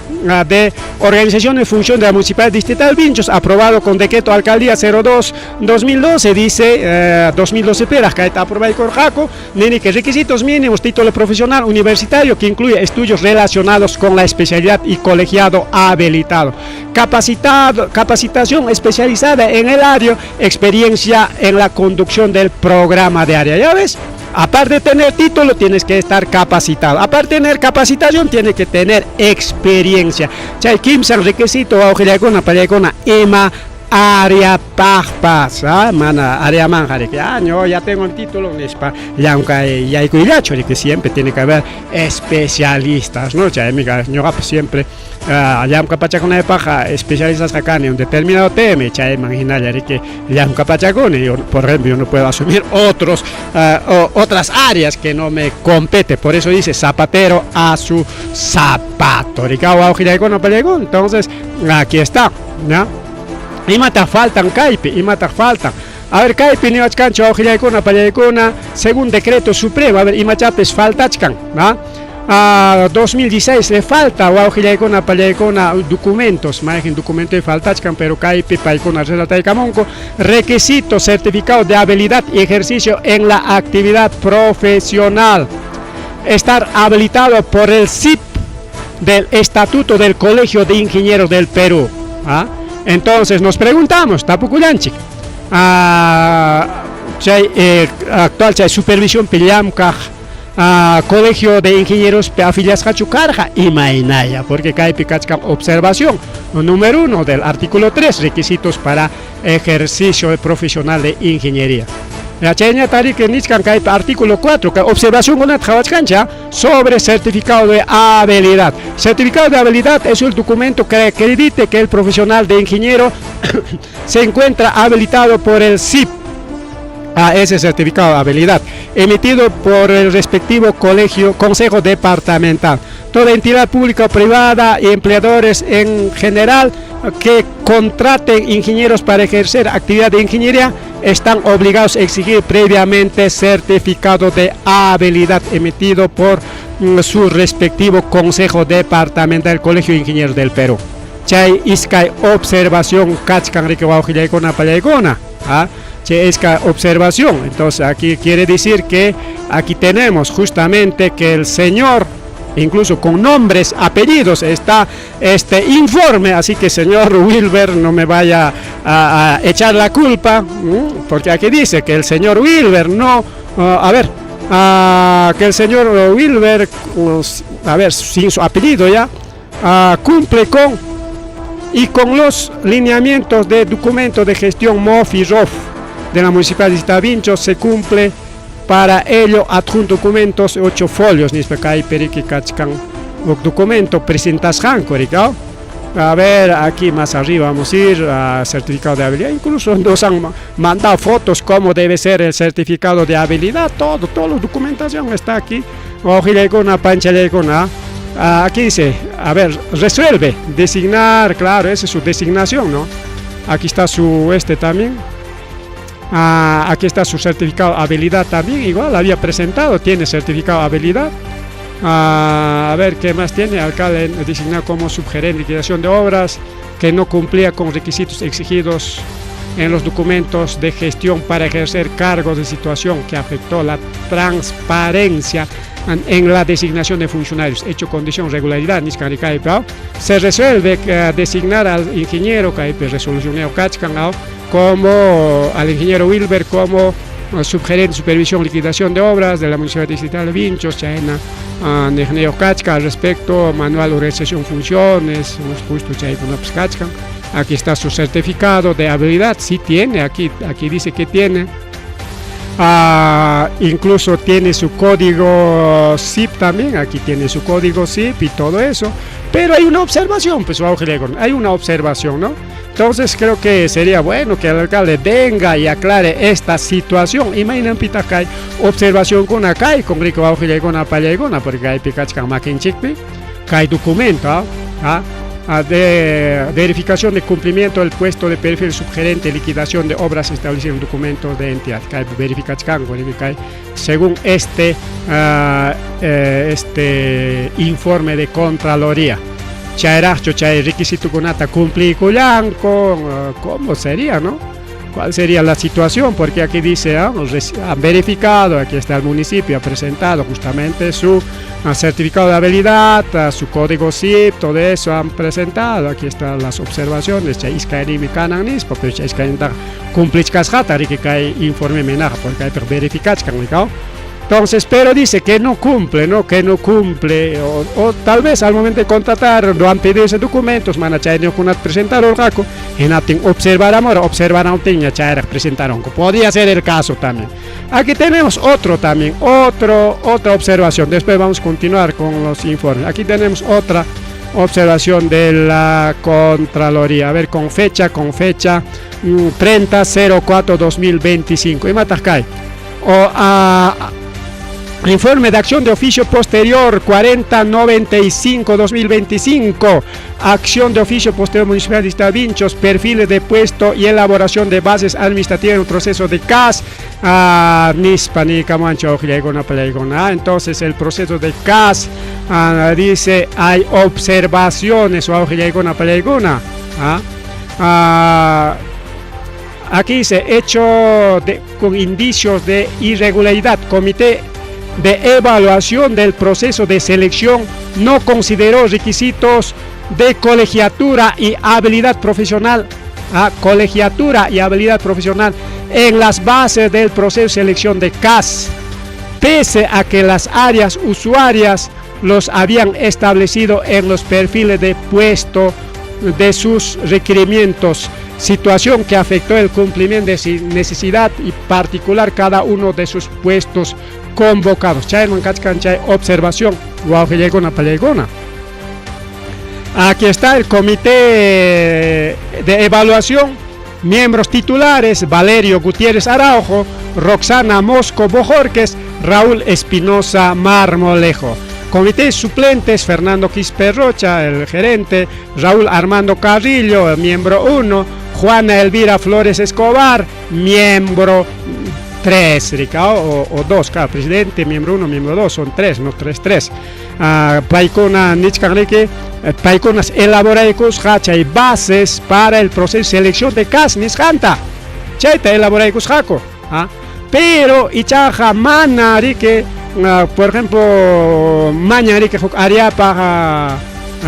de organización y función de la Municipalidad Distrital Vinchos, aprobado con decreto Alcaldía 02-2012, dice 2012 peras, que está aprobado con Jaco, nene que requisitos mínimos, título profesional universitario que incluye estudios relacionados con la especialidad y colegiado habilitado, capacitación especializada en el área, experiencia en la conducción del programa de área, ¿ya ves? Aparte de tener título, tienes que estar capacitado. Aparte de tener capacitación, tienes que tener experiencia. Chay kimsan requisito auxiliarcona para EMA área pagpas, mana área manjare que no, ya tengo el título en ya aunque ya hay que siempre tiene que haber especialistas, no, ya amiga, yo siempre ya aunque pacha con paja especialistas acá en un determinado tema, ya imaginaria que ya aunque pacha con por ejemplo yo no puedo asumir otras áreas que no me compete, por eso dice zapatero a su zapato, entonces aquí está, ¿ya? Y mata faltan caipe, y mata faltan. A ver, caipe ni cancho auxiliarcona para según decreto supremo, a ver, y machapes faltachcan, ¿no? A 2016 le falta o auxiliarcona para documentos, margen documento de faltachcan, pero caipe para con camonco, requisito certificado de habilidad y ejercicio en la actividad profesional. Estar habilitado por el SIP del Estatuto del Colegio de Ingenieros del Perú, ¿ah? Entonces nos preguntamos, Tapucuyanchi, actual supervisión Pillamca, Colegio de Ingenieros afiliados Hachucarja y Mainaya, porque cae Picachca observación número 1 del artículo 3, requisitos para ejercicio profesional de ingeniería. La cheña tarik nichkan kai artículo 4, observación con cancha sobre certificado de habilidad. Certificado de habilidad es el documento que acredite que el profesional de ingeniero se encuentra habilitado por el SIP. Ese certificado de habilidad, emitido por el respectivo consejo departamental. Toda entidad pública o privada y empleadores en general que contraten ingenieros para ejercer actividad de ingeniería están obligados a exigir previamente certificado de habilidad emitido por su respectivo consejo departamental del Colegio de Ingenieros del Perú. Chay iskay observación kachkan riquewaujillaycona pallaykona. Esta observación, entonces aquí quiere decir que aquí tenemos justamente que el señor, incluso con nombres, apellidos, está este informe, así que señor Wilber no me vaya a echar la culpa, porque aquí dice que el señor Wilber no, que el señor Wilber, sin su apellido ya, cumple con los lineamientos de documento de gestión MOF y ROF de la Municipalidad de Vinchos, se cumple. Para ello adjunto documentos 8 folios nispecay perique kachkan documento presentas hancoricao. A ver, aquí más arriba vamos a ir a certificado de habilidad, incluso nos han mandado fotos cómo debe ser el certificado de habilidad, toda la documentación está aquí. Ojilaycona, panchalaycona. Aquí dice, a ver, resuelve, designar, claro, esa es su designación, ¿no? Aquí está su también. Aquí está su certificado de habilidad también, igual había presentado, tiene certificado de habilidad. A ver qué más tiene. Alcalde designado como subgerente de liquidación de obras que no cumplía con requisitos exigidos en los documentos de gestión para ejercer cargos de situación que afectó la transparencia en la designación de funcionarios, hecho condición regularidad se resuelve designar al ingeniero resolución como al ingeniero Wilber como subgerente de supervisión liquidación de obras de la Municipalidad Distrital de Vinchos, Chaena, ingeniero Kachka, al respecto, manual de organización funciones, justo aquí está su certificado de habilidad, sí tiene, aquí dice que tiene. Incluso tiene su código SIP también, aquí tiene su código SIP y todo eso, pero hay una observación, pues hay una observación, ¿no? Entonces creo que sería bueno que el alcalde venga y aclare esta situación. Imaginen pita que hay observación con acá y con rico auge y con apallegona, porque hay picachcan maquinchikpi, que hay documento, de verificación de cumplimiento del puesto de perfil subgerente, liquidación de obras establecidas en documentos de entidad, que hay verificación, según este informe de Contraloría. Chairacho, chay requisito con ata cumplir con ¿cómo sería, no? ¿Cuál sería la situación? Porque aquí dice, han verificado, aquí está el municipio, ha presentado justamente su certificado de habilidad, su código SIP, todo eso han presentado, aquí están las observaciones, chay iskaini mi kanan pero chay iskaini cumplir casjata, que hay informe menaja, porque hay verificados, entonces, pero dice que no cumple, ¿no? Que no cumple, o tal vez al momento de contratar no han pedido esos documentos, manachay no con presentar el raco, y no observar no tiene chay presentaron. Podría ser el caso también. Aquí tenemos otra observación. Después vamos a continuar con los informes. Aquí tenemos otra observación de la Contraloría. A ver, con fecha 30/04/2025. Y matascay. Informe de acción de oficio posterior 4095/2025, acción de oficio posterior municipal de Vinchos, perfiles de puesto y elaboración de bases administrativas en el proceso de CAS. Entonces el proceso de CAS dice hay observaciones aquí dice hecho con indicios de irregularidad. Comité de evaluación del proceso de selección no consideró requisitos de colegiatura y habilidad profesional, en las bases del proceso de selección de CAS, pese a que las áreas usuarias los habían establecido en los perfiles de puesto de sus requerimientos, situación que afectó el cumplimiento de su necesidad y particular cada uno de sus puestos convocados. Observación. Aquí está el comité de evaluación. Miembros titulares: Valerio Gutiérrez Araujo, Roxana Mosco Bojorques, Raúl Espinosa Marmolejo. Comité suplentes: Fernando Quispe Rocha, el gerente; Raúl Armando Carrillo, el miembro 1; Juana Elvira Flores Escobar, miembro 3, o 2, cada presidente, miembro 1, miembro 2, son 3, no 3. Paikona Nichkanrike, Paikonas elaboraicos, hachay bases para el proceso de selección de CAS, Nishanta, Chaita elaboraicos jaco, pero Ichaja Manarike, por ejemplo, Mañarike haría para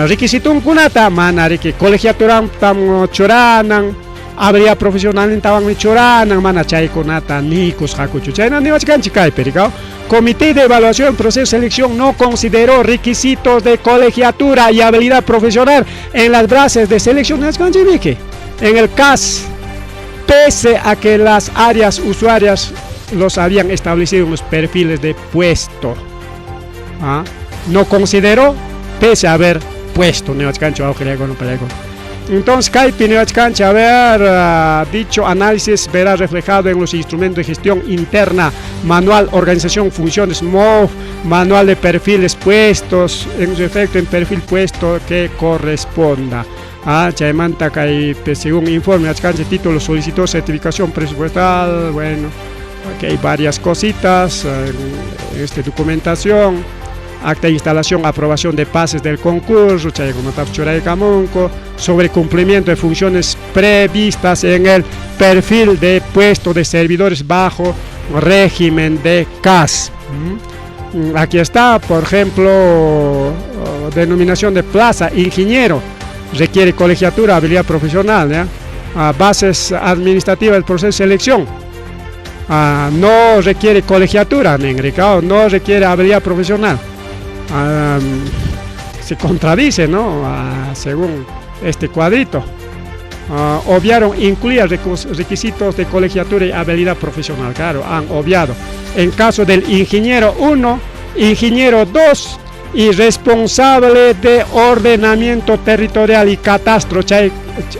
requisito kunata, Manarike, colegiatura tam choranan, habría profesional en tabang choranan, manachay kunata, nicos jacuchu, chayna ni wachkanchikay pericao. Comité de evaluación del proceso de selección no consideró requisitos de colegiatura y habilidad profesional en las bases de selección en el CAS, pese a que las áreas usuarias los habían establecido en los perfiles de puesto. No consideró, pese a haber puesto. Entonces, haber dicho análisis verá reflejado en los instrumentos de gestión interna, manual, organización, funciones, MOF, manual de perfiles puestos, en su efecto en perfil puesto que corresponda. Según informe, título solicitó certificación presupuestal. Bueno, aquí hay varias cositas en esta documentación. Acta de instalación, aprobación de pases del concurso, sobre cumplimiento de funciones previstas en el perfil de puesto de servidores bajo régimen de CAS. Aquí está, por ejemplo, denominación de plaza, ingeniero, requiere colegiatura, habilidad profesional, bases administrativas del proceso de selección, no requiere colegiatura, no requiere habilidad profesional. Se contradice, ¿no? Según este cuadrito. Obviaron incluir requisitos de colegiatura y habilidad profesional. Claro, han obviado. En caso del ingeniero 1, ingeniero 2 y responsable de ordenamiento territorial y catastro.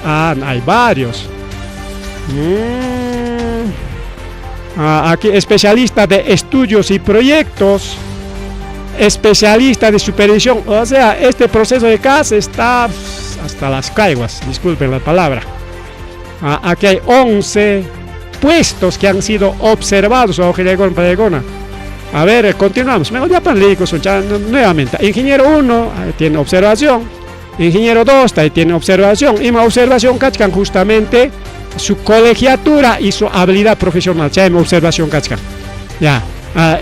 Hay varios. Aquí especialista de estudios y proyectos, especialista de supervisión. O sea, este proceso de CAS está hasta las caiguas, disculpen la palabra. Aquí hay 11 puestos que han sido observados. A ver, continuamos. Mejor ya nuevamente. Ingeniero 1 tiene observación. Ingeniero 2 tiene observación. Y una observación cachcan justamente su colegiatura y su habilidad profesional. Observación cachcan. Ya.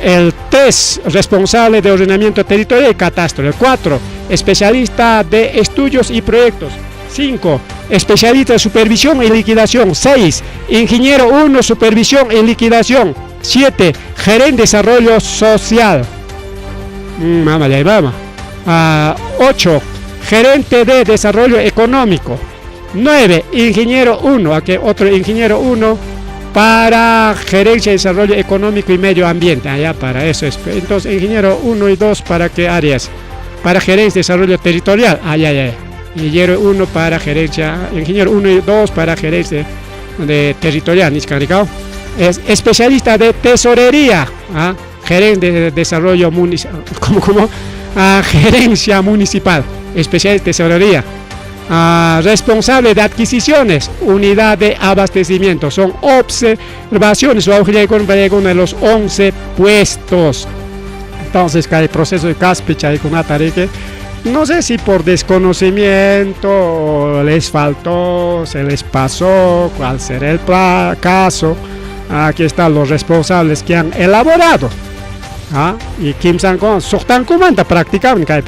El 3, responsable de ordenamiento territorial y catastro. El 4, especialista de estudios y proyectos. 5, especialista de supervisión y liquidación. 6, ingeniero 1, supervisión y liquidación. 7, gerente de desarrollo social. 8, gerente de desarrollo económico. 9, ingeniero 1, aquí otro ingeniero 1 para gerencia de desarrollo económico y medio ambiente. Allá para eso es. Entonces, ingeniero 1 y 2 para qué áreas? Para gerencia de desarrollo territorial. Ingeniero 1 para gerencia, ingeniero 1 y 2 para gerencia de territorial. Es especialista de tesorería, gerente de desarrollo municipal, gerencia municipal, especialista de tesorería. Responsable de adquisiciones, unidad de abastecimiento. Son observaciones de los 11 puestos. Entonces, el proceso de CASPICH hay con Atarique. No sé si por desconocimiento les faltó, se les pasó, cuál será el caso. Aquí están los responsables que han elaborado. Y Kim Sang-kon, Soktan Kumanta prácticamente,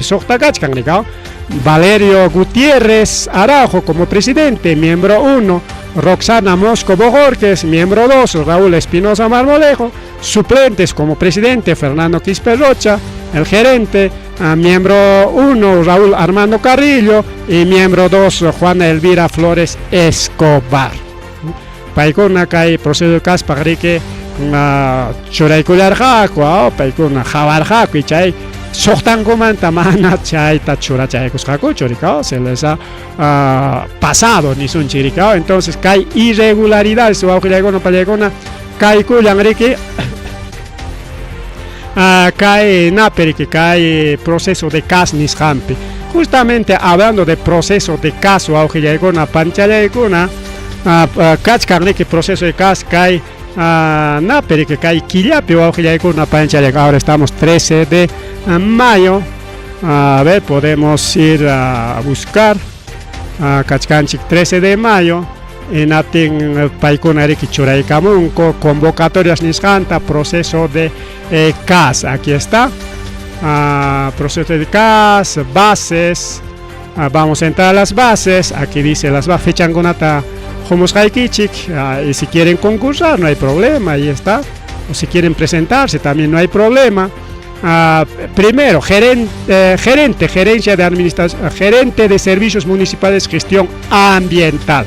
Valerio Gutiérrez Araujo como presidente, miembro 1, Roxana Mosco Bojorquez, miembro 2, Raúl Espinosa Marmolejo, suplentes como presidente, Fernando Quispe Rocha, el gerente, miembro 1, Raúl Armando Carrillo, y miembro 2, Juana Elvira Flores Escobar. Paikuna kai proceso de CAS pagrike churaykular jaco, paikuna jabar jaco y chay Soktan Kumanta mana chay tachura chay kusjaco churicao se les ha pasado ni son chiricao. Entonces hay irregularidades su auxiliar no palegona kai kuyangriki kai naperi que kai proceso de CAS nishampi. Justamente hablando de proceso de CAS o auxiliar na panchalegona que proceso de CAS kai naperi que kai killapi o auxiliar na panchalegona. Ahora estamos 13 de mayo. A ver, podemos ir a buscar Kachkanchik 13 de mayo en Atin Paikunariki Churaikamunko, convocatorias Nishanta, proceso de CAS. Aquí está, proceso de CAS, bases. Vamos a entrar a las bases. Aquí dice las bases Fechangonata Homos Haikichik. Y si quieren concursar, no hay problema, ahí está. O si quieren presentarse, también no hay problema. Primero, gerencia de administración, gerente de servicios municipales, gestión ambiental.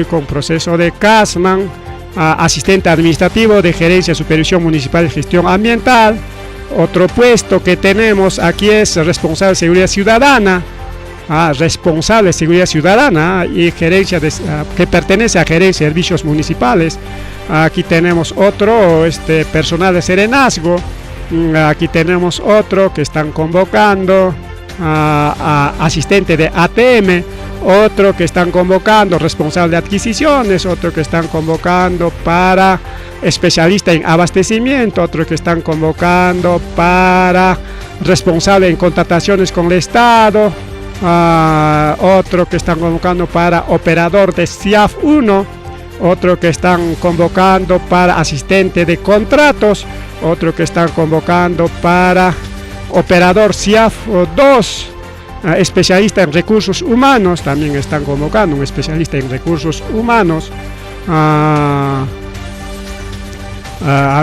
Con proceso de CASMAN, asistente administrativo de gerencia, supervisión municipal y gestión ambiental. Otro puesto que tenemos aquí es responsable de seguridad ciudadana. Responsable de seguridad ciudadana y gerencia que pertenece a gerencia de servicios municipales. Aquí tenemos otro, personal de serenazgo. Aquí tenemos otro que están convocando asistente de ATM, otro que están convocando responsable de adquisiciones, otro que están convocando para especialista en abastecimiento, otro que están convocando para responsable en contrataciones con el Estado, otro que están convocando para operador de CIAF 1, otro que están convocando para asistente de contratos, otro que están convocando para operador CIAF 2, especialista en recursos humanos, también están convocando un especialista en recursos humanos. A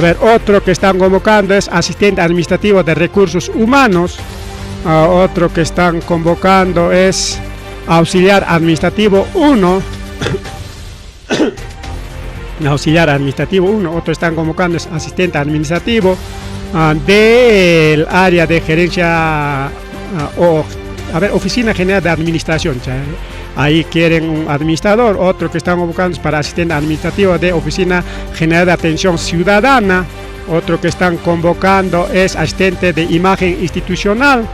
ver, otro que están convocando es asistente administrativo de recursos humanos. Otro que están convocando es auxiliar administrativo 1. Auxiliar administrativo 1. Otro están convocando es asistente administrativo. del área de gerencia oficina general de administración. Ahí quieren un administrador, otro que están buscando para asistente administrativo de oficina general de atención ciudadana, otro que están convocando es asistente de imagen institucional,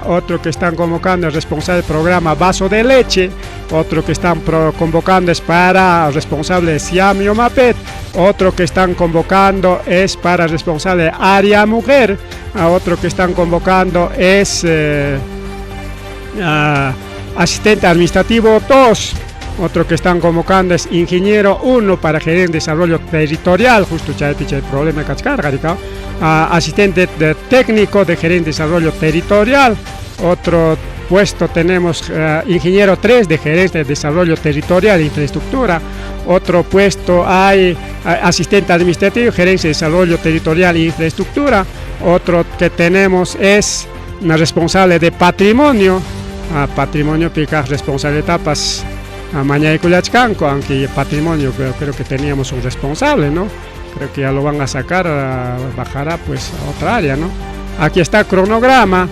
otro que están convocando es responsable del programa Vaso de Leche, otro que están convocando es para responsable de Siam y Omapet, otro que están convocando es para responsable de área mujer, otro que están convocando es asistente administrativo 2, otro que están convocando es ingeniero 1 para gerente de desarrollo territorial, justo ya el problema que asistente técnico de gerente de desarrollo territorial, otro puesto tenemos ingeniero 3 de gerente de desarrollo territorial e infraestructura, otro puesto hay asistente administrativo, gerencia de desarrollo territorial e infraestructura, otro que tenemos es una responsable de patrimonio, patrimonio pica responsable etapas mañana y Culachcanco, aunque patrimonio creo que teníamos un responsable, ¿no? Creo que ya lo van a sacar, bajará pues a otra área, ¿no? Aquí está el cronograma,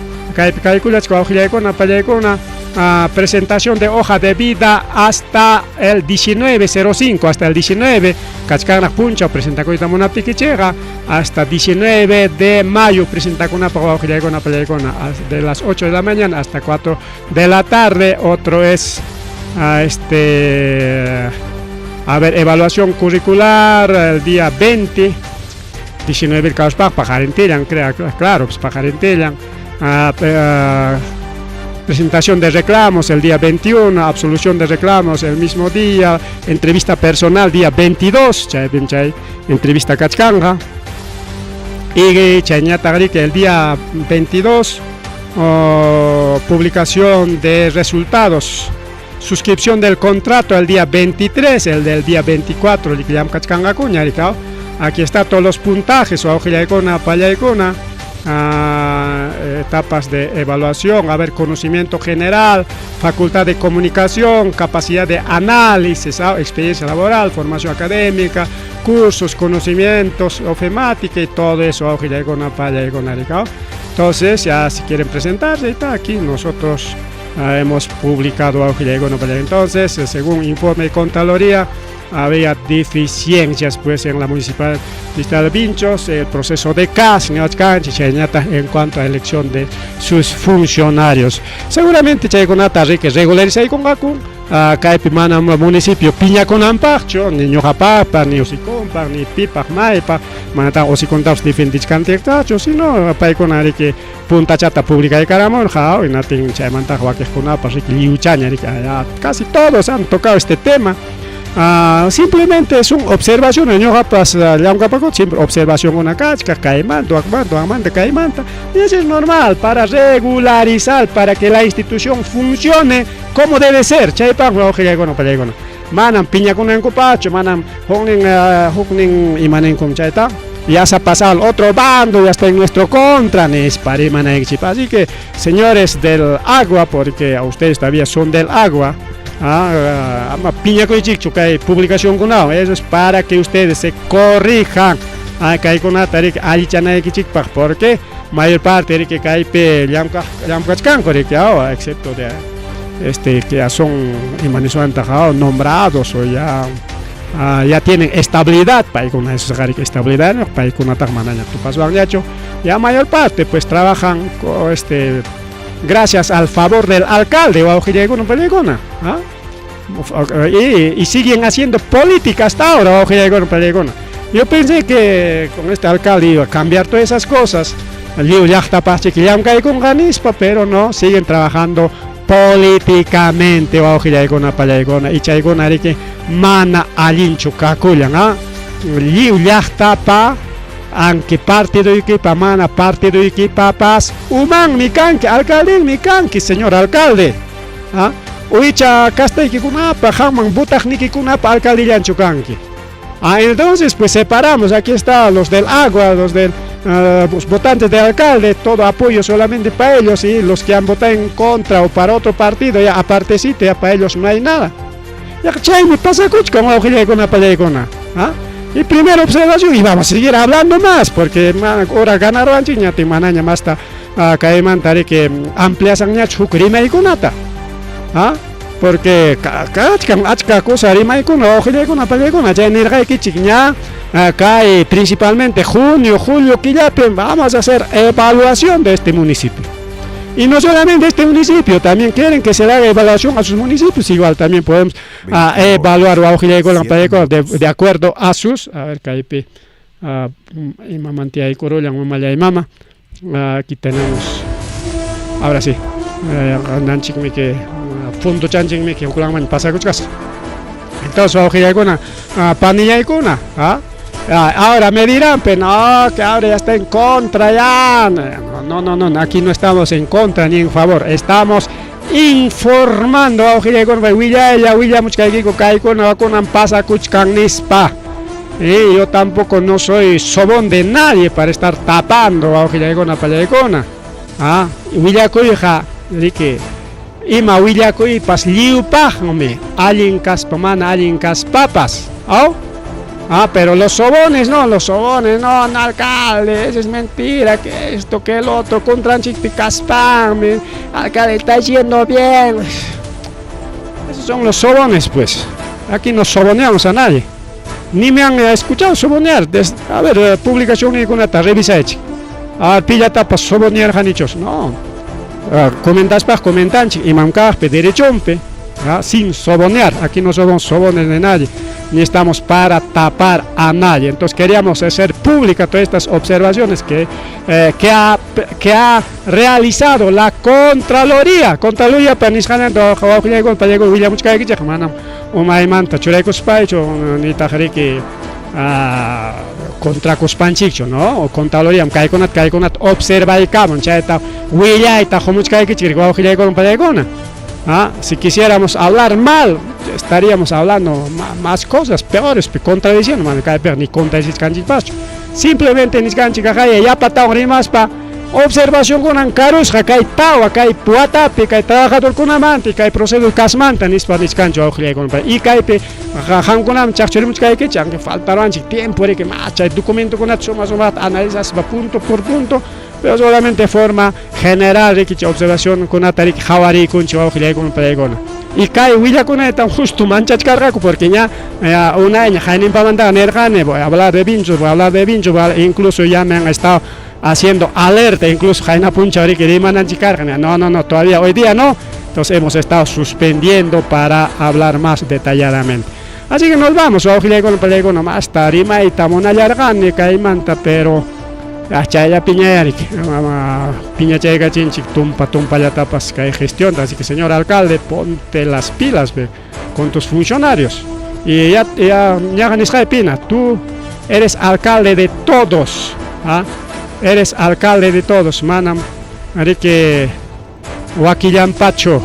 presentación de hoja de vida hasta el 19.05, hasta el 19, Cachcana Puncha presenta con una piquichera, hasta 19 de mayo presenta con una de las 8 de la mañana hasta 4 de la tarde, otro es evaluación curricular el día 20, 19 caos pajarentillan, claro, pues pajarentillan. Presentación de reclamos el día 21, absolución de reclamos el mismo día, entrevista personal día 22, entrevista Cachcanga, y que el día 22, publicación de resultados, suscripción del contrato el día 23, el del día 24, aquí está todos los puntajes, etapas de evaluación, conocimiento general, facultad de comunicación, capacidad de análisis, experiencia laboral, formación académica, cursos, conocimientos, ofemática y todo eso. Entonces, ya si quieren presentarse, está aquí, nosotros hemos publicado. Entonces, según informe de Contraloría, había deficiencias pues en la municipalidad de Vinchos, el proceso de CAS en cuanto a elección de sus funcionarios. Seguramente Chayconata que regularizar con Gakun, Caipimana municipio Piña con Ampacho, ni Ñojapapa, ni Osicompa, ni Pipa, Maipa, Manata Osicontaos diferentes cantidades, sino Paiconari que Punta Chata Pública de Caramón, Jao, y Natin Chaymanta, Joaquín Conapa, Liuchaña, casi todos han tocado este tema. Simplemente es una observación, siempre observación una cacha, caimanta, y eso es normal para regularizar, para que la institución funcione como debe ser. Manam piña con un copacho, manam hongning y manen con chaita. Ya se ha pasado al otro bando, ya está en nuestro contra, así que señores del agua, porque a ustedes todavía son del agua, piña con chicho que hay publicación con eso es para que ustedes se corrijan, que hay con porque mayor parte de que hay excepto de que ya son nombrados o ya tienen estabilidad para con esa estabilidad para con tu paso ya mayor parte pues trabajan con gracias al favor del alcalde y siguen haciendo política hasta ahora. Yo pensé que con este alcalde iba a cambiar todas esas cosas, pero no, siguen trabajando políticamente y chaygona que mana alinchu kakuyan aunque partido y que mana partido y que papas human mi canque alcalde mi canque señor alcalde uicha castay que kunapa jaman butajniki kunapa alcalde yanchu canque entonces pues separamos, aquí está los del agua, los del los votantes del alcalde, todo apoyo solamente para ellos, y los que han votado en contra o para otro partido ya apartecito, ya para ellos no hay nada. Ya chay me pasa con una pelea Y primera observación, y vamos a seguir hablando más, porque ahora ganaron ya te manaña más ta caeman tare que ampliasan ya chukrima y kunata. ¿Ah? Porque achka cosa rima y kuna ojile kuna para kuna ya energía que chiña cae principalmente junio, julio, que ya vamos a hacer evaluación de este municipio. Y no solamente este municipio, también quieren que se le haga evaluación a sus municipios, igual también podemos evaluar de acuerdo a sus, a ver, Caipe, Imamantia y Corolla, Mamaya y Mama, aquí tenemos, ahora sí, Nanchik que Fondo Chanching me que Okulang pasa cuchas. Entonces, Ojilla y Kuna, Panilla y Kuna, ahora me dirán, pero no, que ahora ya está en contra ya. No, aquí no estamos en contra ni en favor, estamos informando a Ojilla con Huilla mucha que con pasa cuchcan nispa. Y yo tampoco no soy sobón de nadie para estar tapando a Ojilla con Apallecona. Huilla cuija, que ima Huilla cuy pas liupa, hombre, alguien caspamana, alguien caspapas, pero los sobones no, alcalde, eso es mentira, que esto, que el otro, contra un chiquicaspán, alcalde está yendo bien. Esos son los sobones, pues. Aquí no soboneamos a nadie. Ni me han escuchado sobonear. A ver, publicación y con esta, revisa hecha. Pilla tapas sobonear, janichos. No. Comentas para comentar, y mancaspe, derechompe. Sin sobonear, aquí no somos sobones de nadie, ni estamos para tapar a nadie. Entonces queríamos hacer pública todas estas observaciones que ha realizado la Contraloría para Nishanando, William Muchkayamana, Umaimanta, Churecos Paicho, Nitajariki, contra Cospanchicho, ¿no? O Contraloría, Kaikonat, observa y Camon, Chaita, William, Tajomuchkayki, Guajilego, Payagona. Si quisiéramos hablar mal, estaríamos hablando más cosas peores, contradiciendo, ni contradiciendo. Simplemente ni ya patao rimas pa observación con ancarus, acá hay pau, acá hay puatapi, acá hay trabajador con amante, acá hay procedor casmanta, ni para niscancho, y acá hay hankunam chachurimus que faltaron tiempo de que marcha el documento con analizas punto por punto. Pero solamente forma general de observación con Atarik Javari con Chihuahua con Pregona. Y cae Huilla con esta justo manchas carraco porque ya una año Jaime Pamanda Nergane, voy a hablar de Vincho, incluso ya me han estado haciendo alerta, incluso Jaina Puncha que diman cargan. No, todavía hoy día no. Entonces hemos estado suspendiendo para hablar más detalladamente. Así que nos vamos, Ojile con Pregona más tarima y tamona largane caimanta, pero Achaya Piñerik, Piña Chega Chinchik, tumpa ya tapas que hay gestión, así que señor alcalde, ponte las pilas con tus funcionarios. Y ya Pina, tú eres alcalde de todos, eres alcalde de todos, manam, así que Huaquillan Pacho.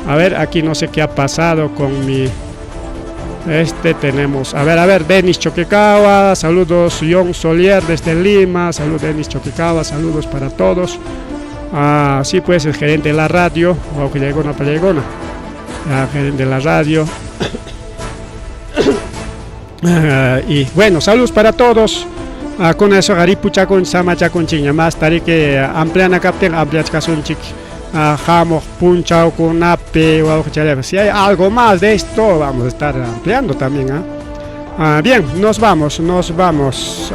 A ver, aquí no sé qué ha pasado con mi. Tenemos, a ver, Denis Choquecawa, saludos, John Solier desde Lima, saludos Denis Choquecawa, saludos para todos. Sí, pues el gerente de la radio, gerente de la radio. Y bueno, saludos para todos. Con eso, Garipucha con Samacha con Chiña, más tarde que amplian a capten, amplias casunchik. Jamo, punchao con ape o algo. Si hay algo más de esto, vamos a estar ampliando también. Bien, nos vamos,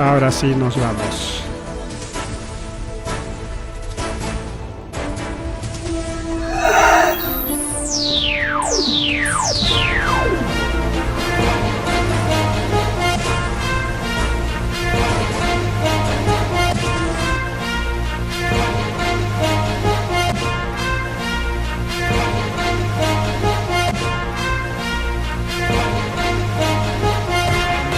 ahora sí nos vamos.